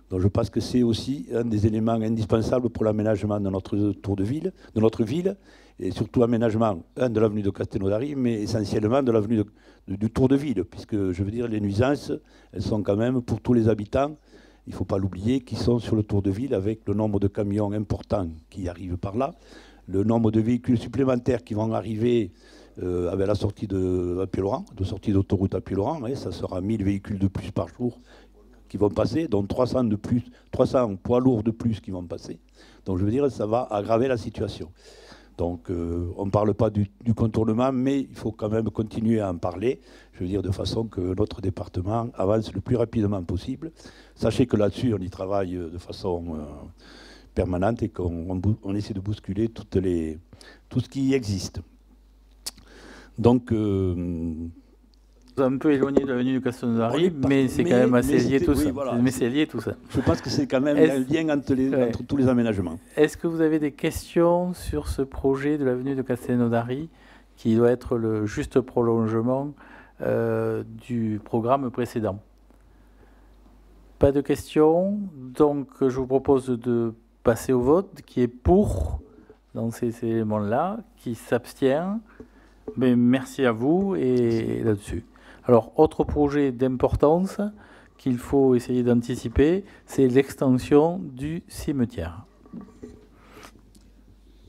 Donc je pense que c'est aussi un des éléments indispensables pour l'aménagement de notre tour de ville, de notre ville, et surtout l'aménagement, de l'avenue de Castelnaudary, mais essentiellement de l'avenue du tour de ville, puisque je veux dire, les nuisances, elles sont quand même pour tous les habitants, il ne faut pas l'oublier, qui sont sur le tour de ville avec le nombre de camions importants qui arrivent par là, le nombre de véhicules supplémentaires qui vont arriver avec la sortie de Puy-Laurent, de sortie d'autoroute à Puy-Laurent, ça sera 1000 véhicules de plus par jour qui vont passer, donc 300 de plus, 300 poids lourds de plus qui vont passer. Donc je veux dire, ça va aggraver la situation. Donc on ne parle pas du contournement, mais il faut quand même continuer à en parler, je veux dire, de façon que notre département avance le plus rapidement possible. Sachez que là-dessus, on y travaille de façon permanente et qu'on essaie de bousculer tout ce qui existe. Donc... un peu éloigné de l'avenue de Castelnaudary, mais c'est quand même assez lié tout ça. Voilà, mais c'est lié tout ça. Je pense que c'est quand même un lien entre tous les aménagements. Est-ce que vous avez des questions sur ce projet de l'avenue de Castelnaudary, qui doit être le juste prolongement du programme précédent? Pas de questions, donc je vous propose de passer au vote. Qui est pour dans ces éléments-là, qui s'abstient? Mais merci à vous et là-dessus. Alors, autre projet d'importance qu'il faut essayer d'anticiper, c'est l'extension du cimetière.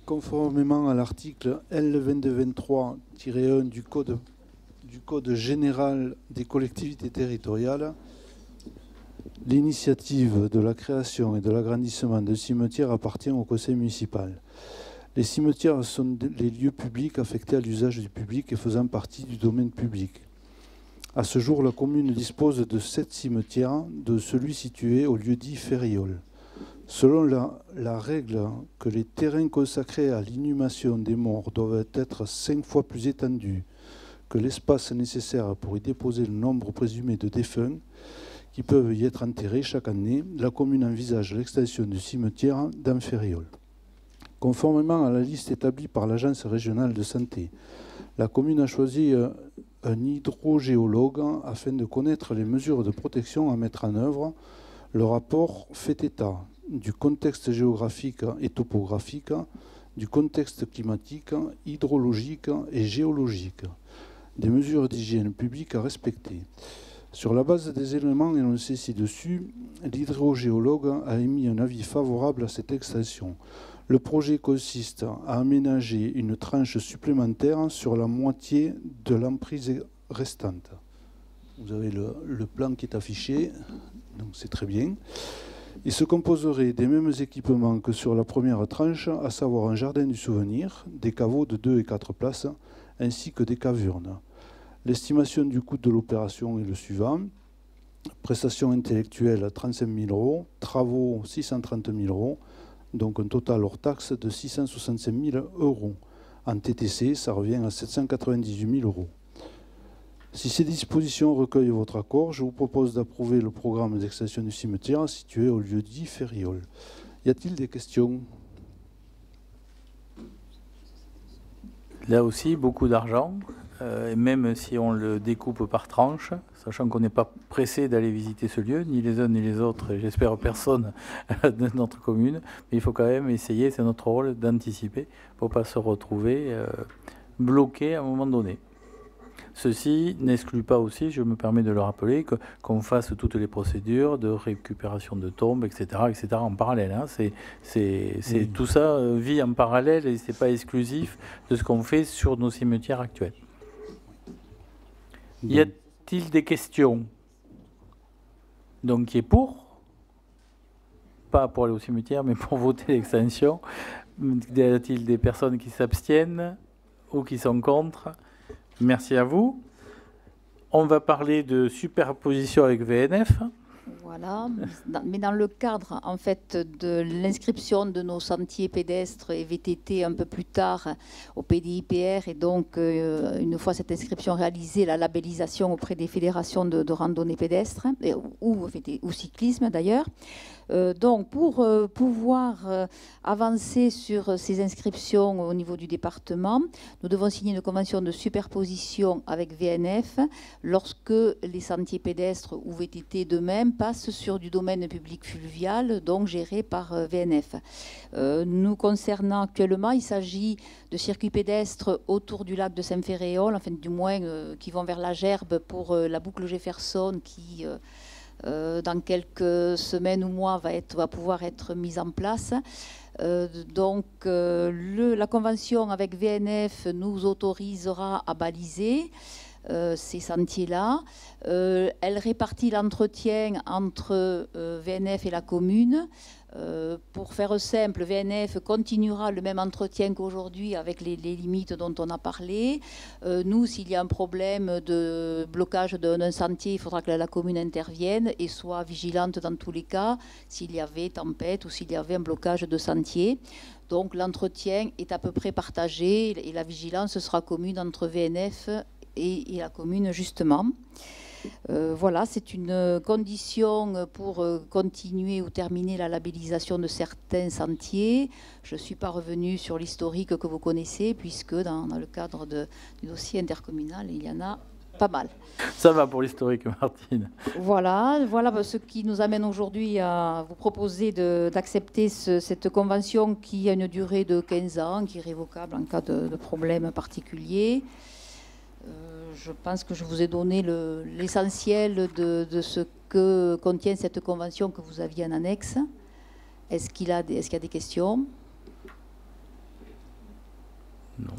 Conformément à l'article L2223-1 du Code général des collectivités territoriales, l'initiative de la création et de l'agrandissement de cimetières appartient au conseil municipal. Les cimetières sont les lieux publics affectés à l'usage du public et faisant partie du domaine public. À ce jour, la commune dispose de 7 cimetières, de celui situé au lieu-dit Ferriol. Selon la règle que les terrains consacrés à l'inhumation des morts doivent être 5 fois plus étendus que l'espace nécessaire pour y déposer le nombre présumé de défunts qui peuvent y être enterrés chaque année, la commune envisage l'extension du cimetière dans Ferriol. Conformément à la liste établie par l'Agence régionale de santé, la commune a choisi un hydrogéologue afin de connaître les mesures de protection à mettre en œuvre. Le rapport fait état du contexte géographique et topographique, du contexte climatique, hydrologique et géologique, des mesures d'hygiène publique à respecter. Sur la base des éléments énoncés ci-dessus, l'hydrogéologue a émis un avis favorable à cette extension. Le projet consiste à aménager une tranche supplémentaire sur la moitié de l'emprise restante. Vous avez le plan qui est affiché, donc c'est très bien. Il se composerait des mêmes équipements que sur la première tranche, à savoir un jardin du souvenir, des caveaux de 2 et 4 places, ainsi que des cavernes. L'estimation du coût de l'opération est le suivant. Prestations intellectuelles 35 000 €, travaux 630 000 €, donc un total hors taxe de 665 000 €. En TTC, ça revient à 798 000 €. Si ces dispositions recueillent votre accord, je vous propose d'approuver le programme d'extension du cimetière situé au lieu-dit Ferriol. Y a-t-il des questions? Là aussi, beaucoup d'argent, et même si on le découpe par tranche, sachant qu'on n'est pas pressé d'aller visiter ce lieu, ni les uns ni les autres, et j'espère personne de notre commune, mais il faut quand même essayer, c'est notre rôle, d'anticiper pour ne pas se retrouver bloqué à un moment donné. Ceci n'exclut pas aussi, je me permets de le rappeler, qu'on fasse toutes les procédures de récupération de tombes, etc. en parallèle. Hein. Oui. Tout ça vit en parallèle et ce n'est pas exclusif de ce qu'on fait sur nos cimetières actuels. Y a-t-il des questions? Donc, qui est pour? Pas pour aller au cimetière, mais pour voter l'extension. Y a-t-il des personnes qui s'abstiennent ou qui sont contre? Merci à vous. On va parler de superposition avec VNF. Voilà, mais dans le cadre en fait de l'inscription de nos sentiers pédestres et VTT un peu plus tard au PDIPR et donc une fois cette inscription réalisée, la labellisation auprès des fédérations de randonnée pédestre ou cyclisme d'ailleurs. Donc, pour pouvoir avancer sur ces inscriptions au niveau du département, nous devons signer une convention de superposition avec VNF lorsque les sentiers pédestres ou VTT d'eux-mêmes passe sur du domaine public fluvial, donc géré par VNF. Nous concernant actuellement, il s'agit de circuits pédestres autour du lac de Saint-Ferréol, enfin du moins qui vont vers la Gerbe pour la boucle Jefferson qui, dans quelques semaines ou mois, va pouvoir être mise en place. La convention avec VNF nous autorisera à baliser ces sentiers-là. Elle répartit l'entretien entre VNF et la commune. Pour faire simple, VNF continuera le même entretien qu'aujourd'hui avec les limites dont on a parlé. Nous, s'il y a un problème de blocage d'un sentier, il faudra que la commune intervienne et soit vigilante dans tous les cas, s'il y avait tempête ou s'il y avait un blocage de sentier. Donc l'entretien est à peu près partagé et la vigilance sera commune entre VNF et la commune, justement. Voilà, c'est une condition pour continuer ou terminer la labellisation de certains sentiers. Je ne suis pas revenue sur l'historique que vous connaissez, puisque dans le cadre du dossier intercommunal, il y en a pas mal. Ça va pour l'historique, Martine. Voilà ce qui nous amène aujourd'hui à vous proposer d'accepter cette convention qui a une durée de 15 ans, qui est révocable en cas de problème particulier. Je pense que je vous ai donné l'essentiel de ce que contient cette convention que vous aviez en annexe. Est-ce qu'il y a des questions? Non.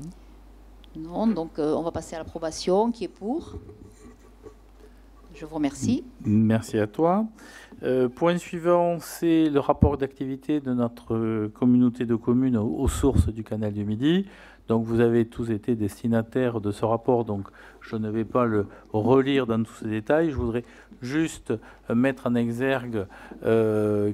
Non, donc on va passer à l'approbation. Qui est pour? Je vous remercie. Merci à toi. Point suivant, c'est le rapport d'activité de notre communauté de communes aux sources du canal du Midi. Donc vous avez tous été destinataires de ce rapport, donc je ne vais pas le relire dans tous ces détails. Je voudrais juste mettre en exergue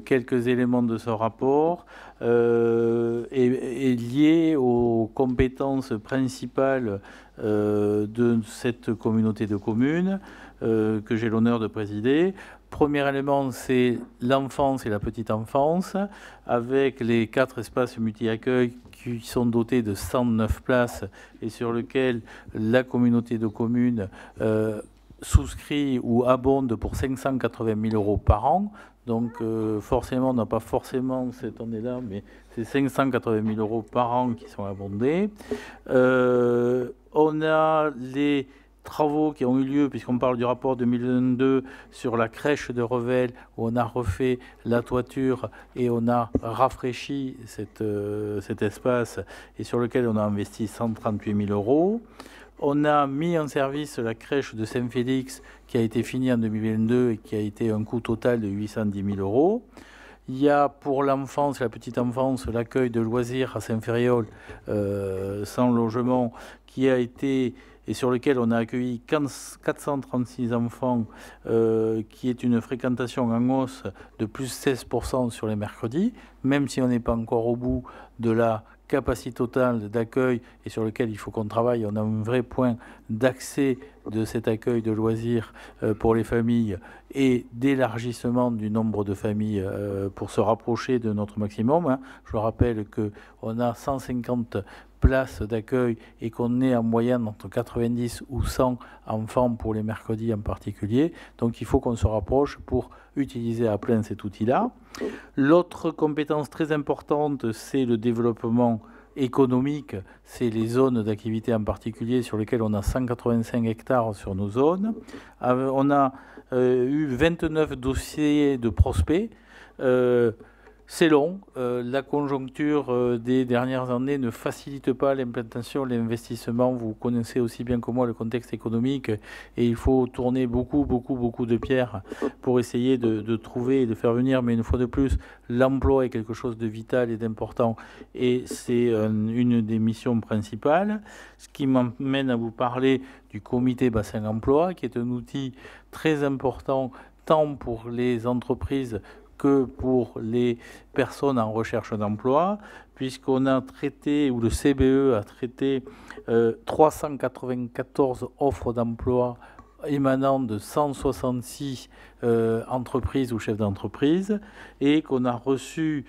quelques éléments de ce rapport et liés aux compétences principales de cette communauté de communes que j'ai l'honneur de présider. Premier élément, c'est l'enfance et la petite enfance, avec les 4 espaces multi-accueil qui sont dotés de 109 places et sur lesquels la communauté de communes souscrit ou abonde pour 580 000 € par an. Donc forcément, on n'a pas forcément cette année-là, mais c'est 580 000 € par an qui sont abondés. On a les travaux qui ont eu lieu, puisqu'on parle du rapport 2022 sur la crèche de Revel, où on a refait la toiture et on a rafraîchi cet espace et sur lequel on a investi 138 000 €. On a mis en service la crèche de Saint-Félix qui a été finie en 2022 et qui a été un coût total de 810 000 €. Il y a pour l'enfance, la petite enfance, l'accueil de loisirs à Saint-Ferréol sans logement qui a été et sur lequel on a accueilli 436 enfants, qui est une fréquentation en hausse de plus 16% sur les mercredis, même si on n'est pas encore au bout de la capacité totale d'accueil et sur lequel il faut qu'on travaille. On a un vrai point d'accès de cet accueil de loisirs pour les familles et d'élargissement du nombre de familles pour se rapprocher de notre maximum. Je rappelle qu'on a 150 places d'accueil et qu'on est en moyenne entre 90 ou 100 enfants pour les mercredis en particulier. Donc il faut qu'on se rapproche pour utiliser à plein cet outil-là. L'autre compétence très importante, c'est le développement économique, c'est les zones d'activité en particulier sur lesquelles on a 185 hectares sur nos zones. On a eu 29 dossiers de prospects. C'est long. La conjoncture des dernières années ne facilite pas l'implantation, l'investissement. Vous connaissez aussi bien que moi le contexte économique et il faut tourner beaucoup de pierres pour essayer de trouver et de faire venir. Mais une fois de plus, l'emploi est quelque chose de vital et d'important et c'est une des missions principales. Ce qui m'amène à vous parler du comité bassin emploi, qui est un outil très important tant pour les entreprises que pour les personnes en recherche d'emploi, puisqu'on a traité, ou le CBE a traité 394 offres d'emploi émanant de 166 entreprises ou chefs d'entreprise, et qu'on a reçu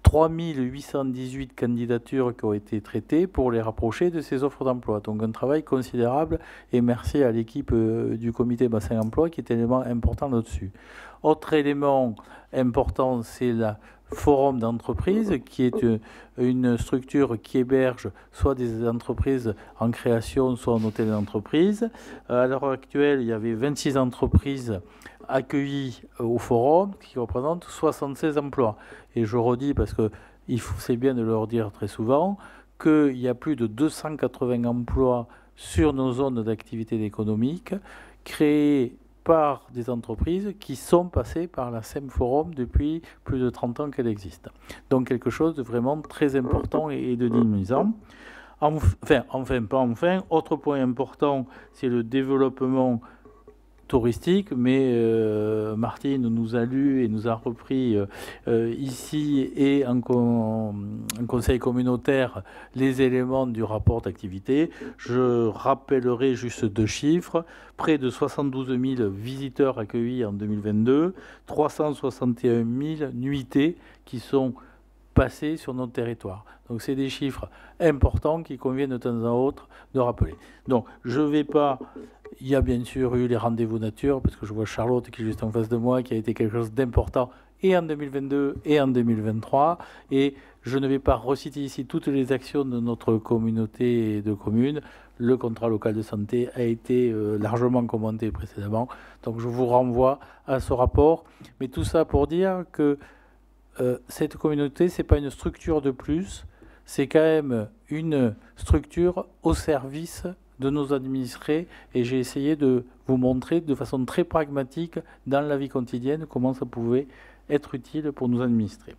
3818 candidatures qui ont été traitées pour les rapprocher de ces offres d'emploi. Donc un travail considérable, et merci à l'équipe du comité bassin emploi qui est un élément important là-dessus. Autre élément important, c'est le forum d'entreprise, qui est une structure qui héberge soit des entreprises en création, soit en hôtel d'entreprise. À l'heure actuelle, il y avait 26 entreprises accueillis au forum, qui représentent 76 emplois. Et je redis, parce que c'est bien de leur dire très souvent, qu'il y a plus de 280 emplois sur nos zones d'activité économique, créés par des entreprises qui sont passées par la SEM Forum depuis plus de 30 ans qu'elle existe. Donc quelque chose de vraiment très important et de dynamisant. Autre point important, c'est le développement touristique, mais Martine nous a lu et nous a repris ici et en conseil communautaire les éléments du rapport d'activité. Je rappellerai juste 2 chiffres. Près de 72 000 visiteurs accueillis en 2022, 361 000 nuitées qui sont passées sur notre territoire. Donc c'est des chiffres importants qui conviennent de temps en autre de rappeler. Donc je ne vais pas... Il y a bien sûr eu les rendez-vous nature, parce que je vois Charlotte qui est juste en face de moi, qui a été quelque chose d'important et en 2022 et en 2023. Et je ne vais pas reciter ici toutes les actions de notre communauté de communes. Le contrat local de santé a été largement commenté précédemment. Donc je vous renvoie à ce rapport. Mais tout ça pour dire que cette communauté, ce n'est pas une structure de plus, c'est quand même une structure au service de nos administrés, et j'ai essayé de vous montrer de façon très pragmatique dans la vie quotidienne comment ça pouvait être utile pour nos administrés.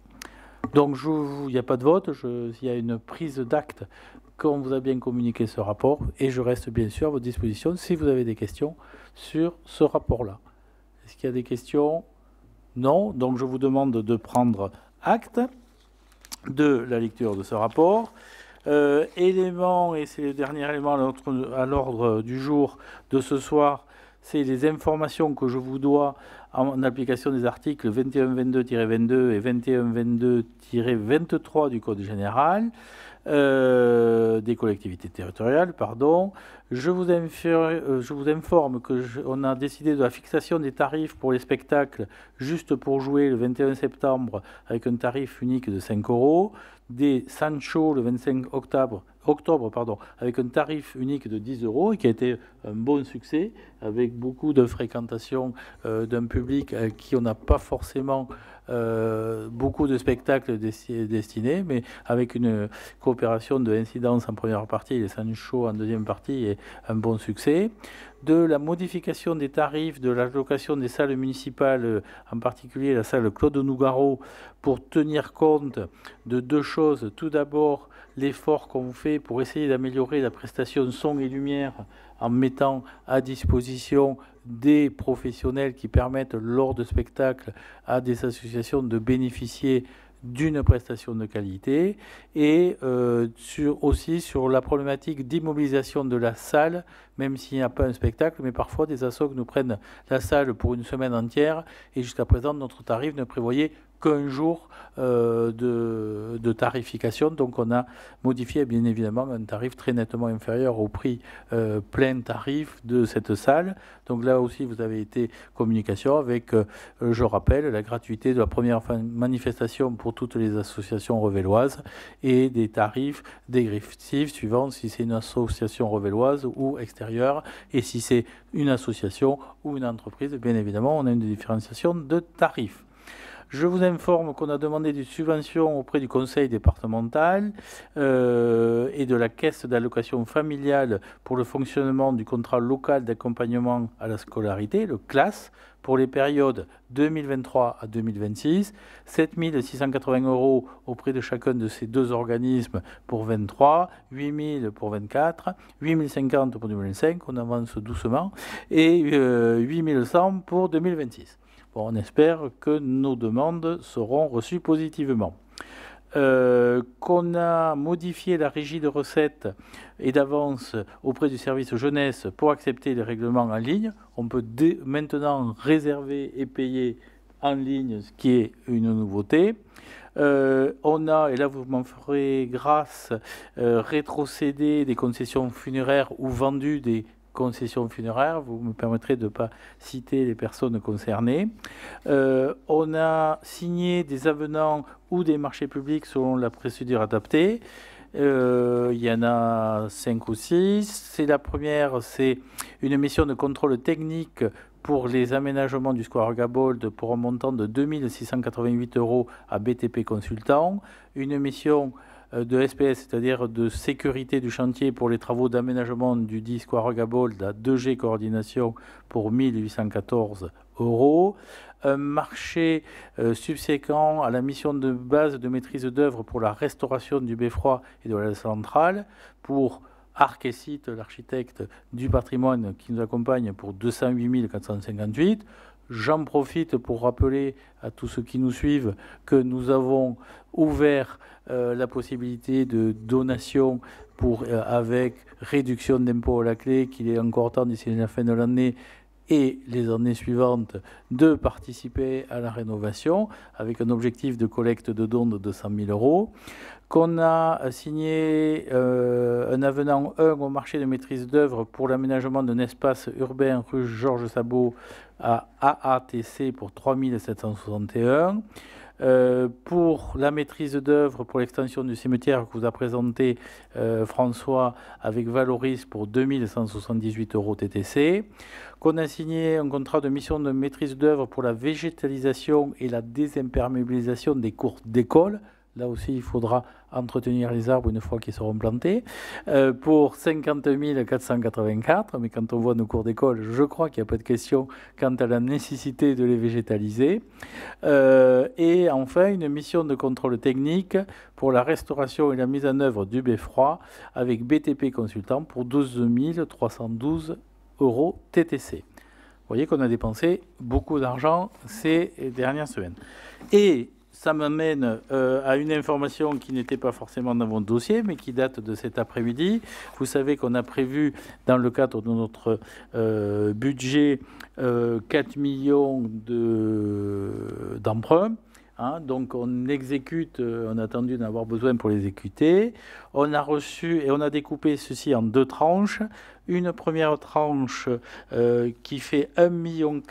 Donc il n'y a pas de vote, il y a une prise d'acte qu'on vous a bien communiqué ce rapport, et je reste bien sûr à votre disposition si vous avez des questions sur ce rapport-là. Est-ce qu'il y a des questions? Non, donc je vous demande de prendre acte de la lecture de ce rapport. Élément, et c'est le dernier élément à l'ordre du jour de ce soir, c'est les informations que je vous dois en application des articles 2122-22 et 2122-23 du Code général des collectivités territoriales, pardon. Je vous informe qu'on a décidé de la fixation des tarifs pour les spectacles juste pour jouer le 21 septembre avec un tarif unique de 5 €, des Sancho le 25 octobre avec un tarif unique de 10 € et qui a été un bon succès avec beaucoup de fréquentation d'un public à qui on n'a pas forcément beaucoup de spectacles destinés, mais avec une coopération de incidence en première partie et les Sancho en deuxième partie et un bon succès. De la modification des tarifs de la location des salles municipales, en particulier la salle Claude Nougaro, pour tenir compte de 2 choses. Tout d'abord, l'effort qu'on fait pour essayer d'améliorer la prestation son et lumière en mettant à disposition des professionnels qui permettent, lors de spectacles, à des associations de bénéficier d'une prestation de qualité, et aussi sur la problématique d'immobilisation de la salle, même s'il n'y a pas un spectacle, mais parfois des assos nous prennent la salle pour une semaine entière, et jusqu'à présent notre tarif ne prévoyait qu'un jour de tarification. Donc on a modifié bien évidemment un tarif très nettement inférieur au prix plein tarif de cette salle. Donc là aussi vous avez été communication avec, je rappelle, la gratuité de la première manifestation pour toutes les associations revelloises et des tarifs dégressifs suivant si c'est une association revelloise ou extérieure, et si c'est une association ou une entreprise, bien évidemment on a une différenciation de tarifs. Je vous informe qu'on a demandé des subventions auprès du conseil départemental et de la caisse d'allocation familiale pour le fonctionnement du contrat local d'accompagnement à la scolarité, le CLAS, pour les périodes 2023 à 2026, 7 680 € auprès de chacun de ces 2 organismes pour 23, 8 000 pour 24, 8 050 pour 2025, on avance doucement, et 8 100 pour 2026. Bon, on espère que nos demandes seront reçues positivement. Qu'on a modifié la régie de recettes et d'avance auprès du service jeunesse pour accepter les règlements en ligne. On peut maintenant réserver et payer en ligne, ce qui est une nouveauté. On a, et là vous m'en ferez grâce, rétrocédé des concessions funéraires ou vendu des concessions funéraires. Vous me permettrez de ne pas citer les personnes concernées. On a signé des avenants ou des marchés publics selon la procédure adaptée. Il y en a 5 ou 6. La première, c'est une mission de contrôle technique pour les aménagements du square Gabold pour un montant de 2 688 € à BTP Consultant. Une mission de SPS, c'est-à-dire de sécurité du chantier pour les travaux d'aménagement du dit square Gabold à 2G coordination pour 1 814 €. Un marché subséquent à la mission de base de maîtrise d'œuvre pour la restauration du beffroi et de la centrale pour Arc et Site, l'architecte du patrimoine qui nous accompagne pour 208 458. J'en profite pour rappeler à tous ceux qui nous suivent que nous avons ouvert la possibilité de donation avec réduction d'impôt à la clé, qu'il est encore temps d'ici la fin de l'année et les années suivantes de participer à la rénovation avec un objectif de collecte de dons de 200 000 €. Qu'on a signé un avenant 1 au marché de maîtrise d'œuvre pour l'aménagement d'un espace urbain rue Georges Sabot à AATC pour 3 761. Pour la maîtrise d'œuvre pour l'extension du cimetière que vous a présenté François avec Valoris pour 2 178 € TTC. Qu'on a signé un contrat de mission de maîtrise d'œuvre pour la végétalisation et la désimperméabilisation des cours d'école. Là aussi, il faudra entretenir les arbres une fois qu'ils seront plantés, pour 50 484. Mais quand on voit nos cours d'école, je crois qu'il n'y a pas de question quant à la nécessité de les végétaliser. Et enfin, une mission de contrôle technique pour la restauration et la mise en œuvre du beffroi avec BTP Consultant pour 12 312 € TTC. Vous voyez qu'on a dépensé beaucoup d'argent ces dernières semaines. Et ça m'amène à une information qui n'était pas forcément dans mon dossier, mais qui date de cet après-midi. Vous savez qu'on a prévu, dans le cadre de notre budget, 4 millions d'emprunts. Donc on exécute, on a attendu d'en avoir besoin pour les exécuter. On a reçu et on a découpé ceci en 2 tranches. Une première tranche qui fait 1,4 million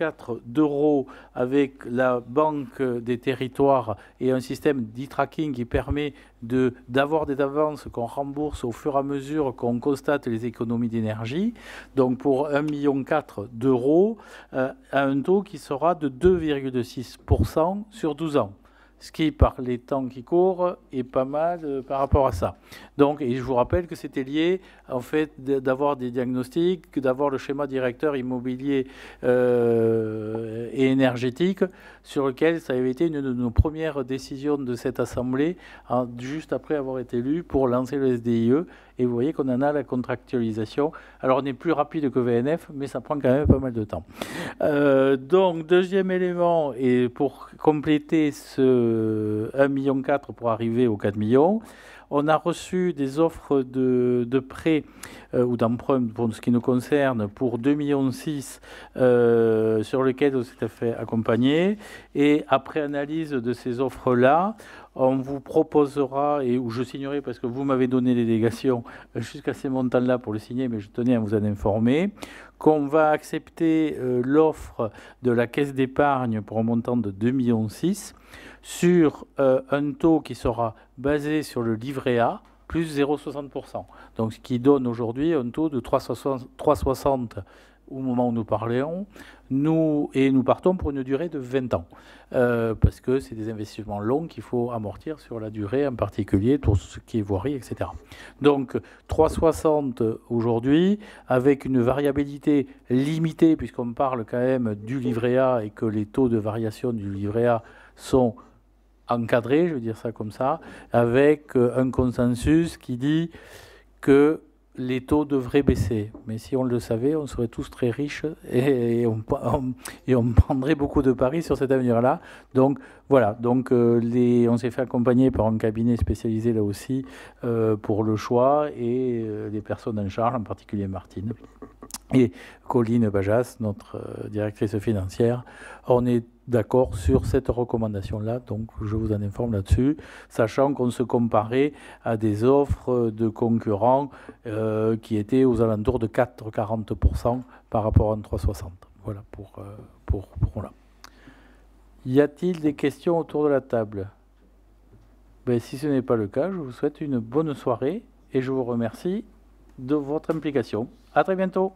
€ avec la Banque des Territoires et un système d'e-tracking qui permet d'avoir des avances qu'on rembourse au fur et à mesure qu'on constate les économies d'énergie. Donc pour 1,4 million € à un taux qui sera de 2,6% sur 12 ans. Ce qui, par les temps qui courent, est pas mal par rapport à ça. Donc, et je vous rappelle que c'était lié, en fait, d'avoir des diagnostics, d'avoir le schéma directeur immobilier et énergétique, sur lequel ça avait été une de nos premières décisions de cette Assemblée, juste après avoir été élu, pour lancer le SDIE. Et vous voyez qu'on en a la contractualisation. Alors, on est plus rapide que VNF, mais ça prend quand même pas mal de temps. Donc, deuxième élément, et pour compléter ce 1,4 million pour arriver aux 4 millions, on a reçu des offres de prêts ou d'emprunts pour ce qui nous concerne pour 2,6 millions sur lesquels on s'est fait accompagner. Et après analyse de ces offres-là, on vous proposera, et où je signerai parce que vous m'avez donné les délégations jusqu'à ces montants-là pour le signer, mais je tenais à vous en informer, qu'on va accepter l'offre de la Caisse d'épargne pour un montant de 2,6 millions sur un taux qui sera basé sur le livret A, plus 0,60%. Donc ce qui donne aujourd'hui un taux de 3,60 au moment où nous parlons, nous partons pour une durée de 20 ans, parce que c'est des investissements longs qu'il faut amortir sur la durée, en particulier pour ce qui est voirie, etc. Donc 3,60 aujourd'hui, avec une variabilité limitée, puisqu'on parle quand même du livret A et que les taux de variation du livret A sont encadrés, je veux dire ça comme ça, avec un consensus qui dit que les taux devraient baisser. Mais si on le savait, on serait tous très riches et on prendrait beaucoup de paris sur cet avenir-là. Donc voilà, donc, on s'est fait accompagner par un cabinet spécialisé là aussi pour le choix et les personnes en charge, en particulier Martine et Colline Bajas, notre directrice financière. On est d'accord sur cette recommandation-là, donc je vous en informe là-dessus, sachant qu'on se comparait à des offres de concurrents qui étaient aux alentours de 4,40% par rapport à un 3,60. Voilà pour là. Y a-t-il des questions autour de la table? Ben, si ce n'est pas le cas, je vous souhaite une bonne soirée et je vous remercie de votre implication. À très bientôt.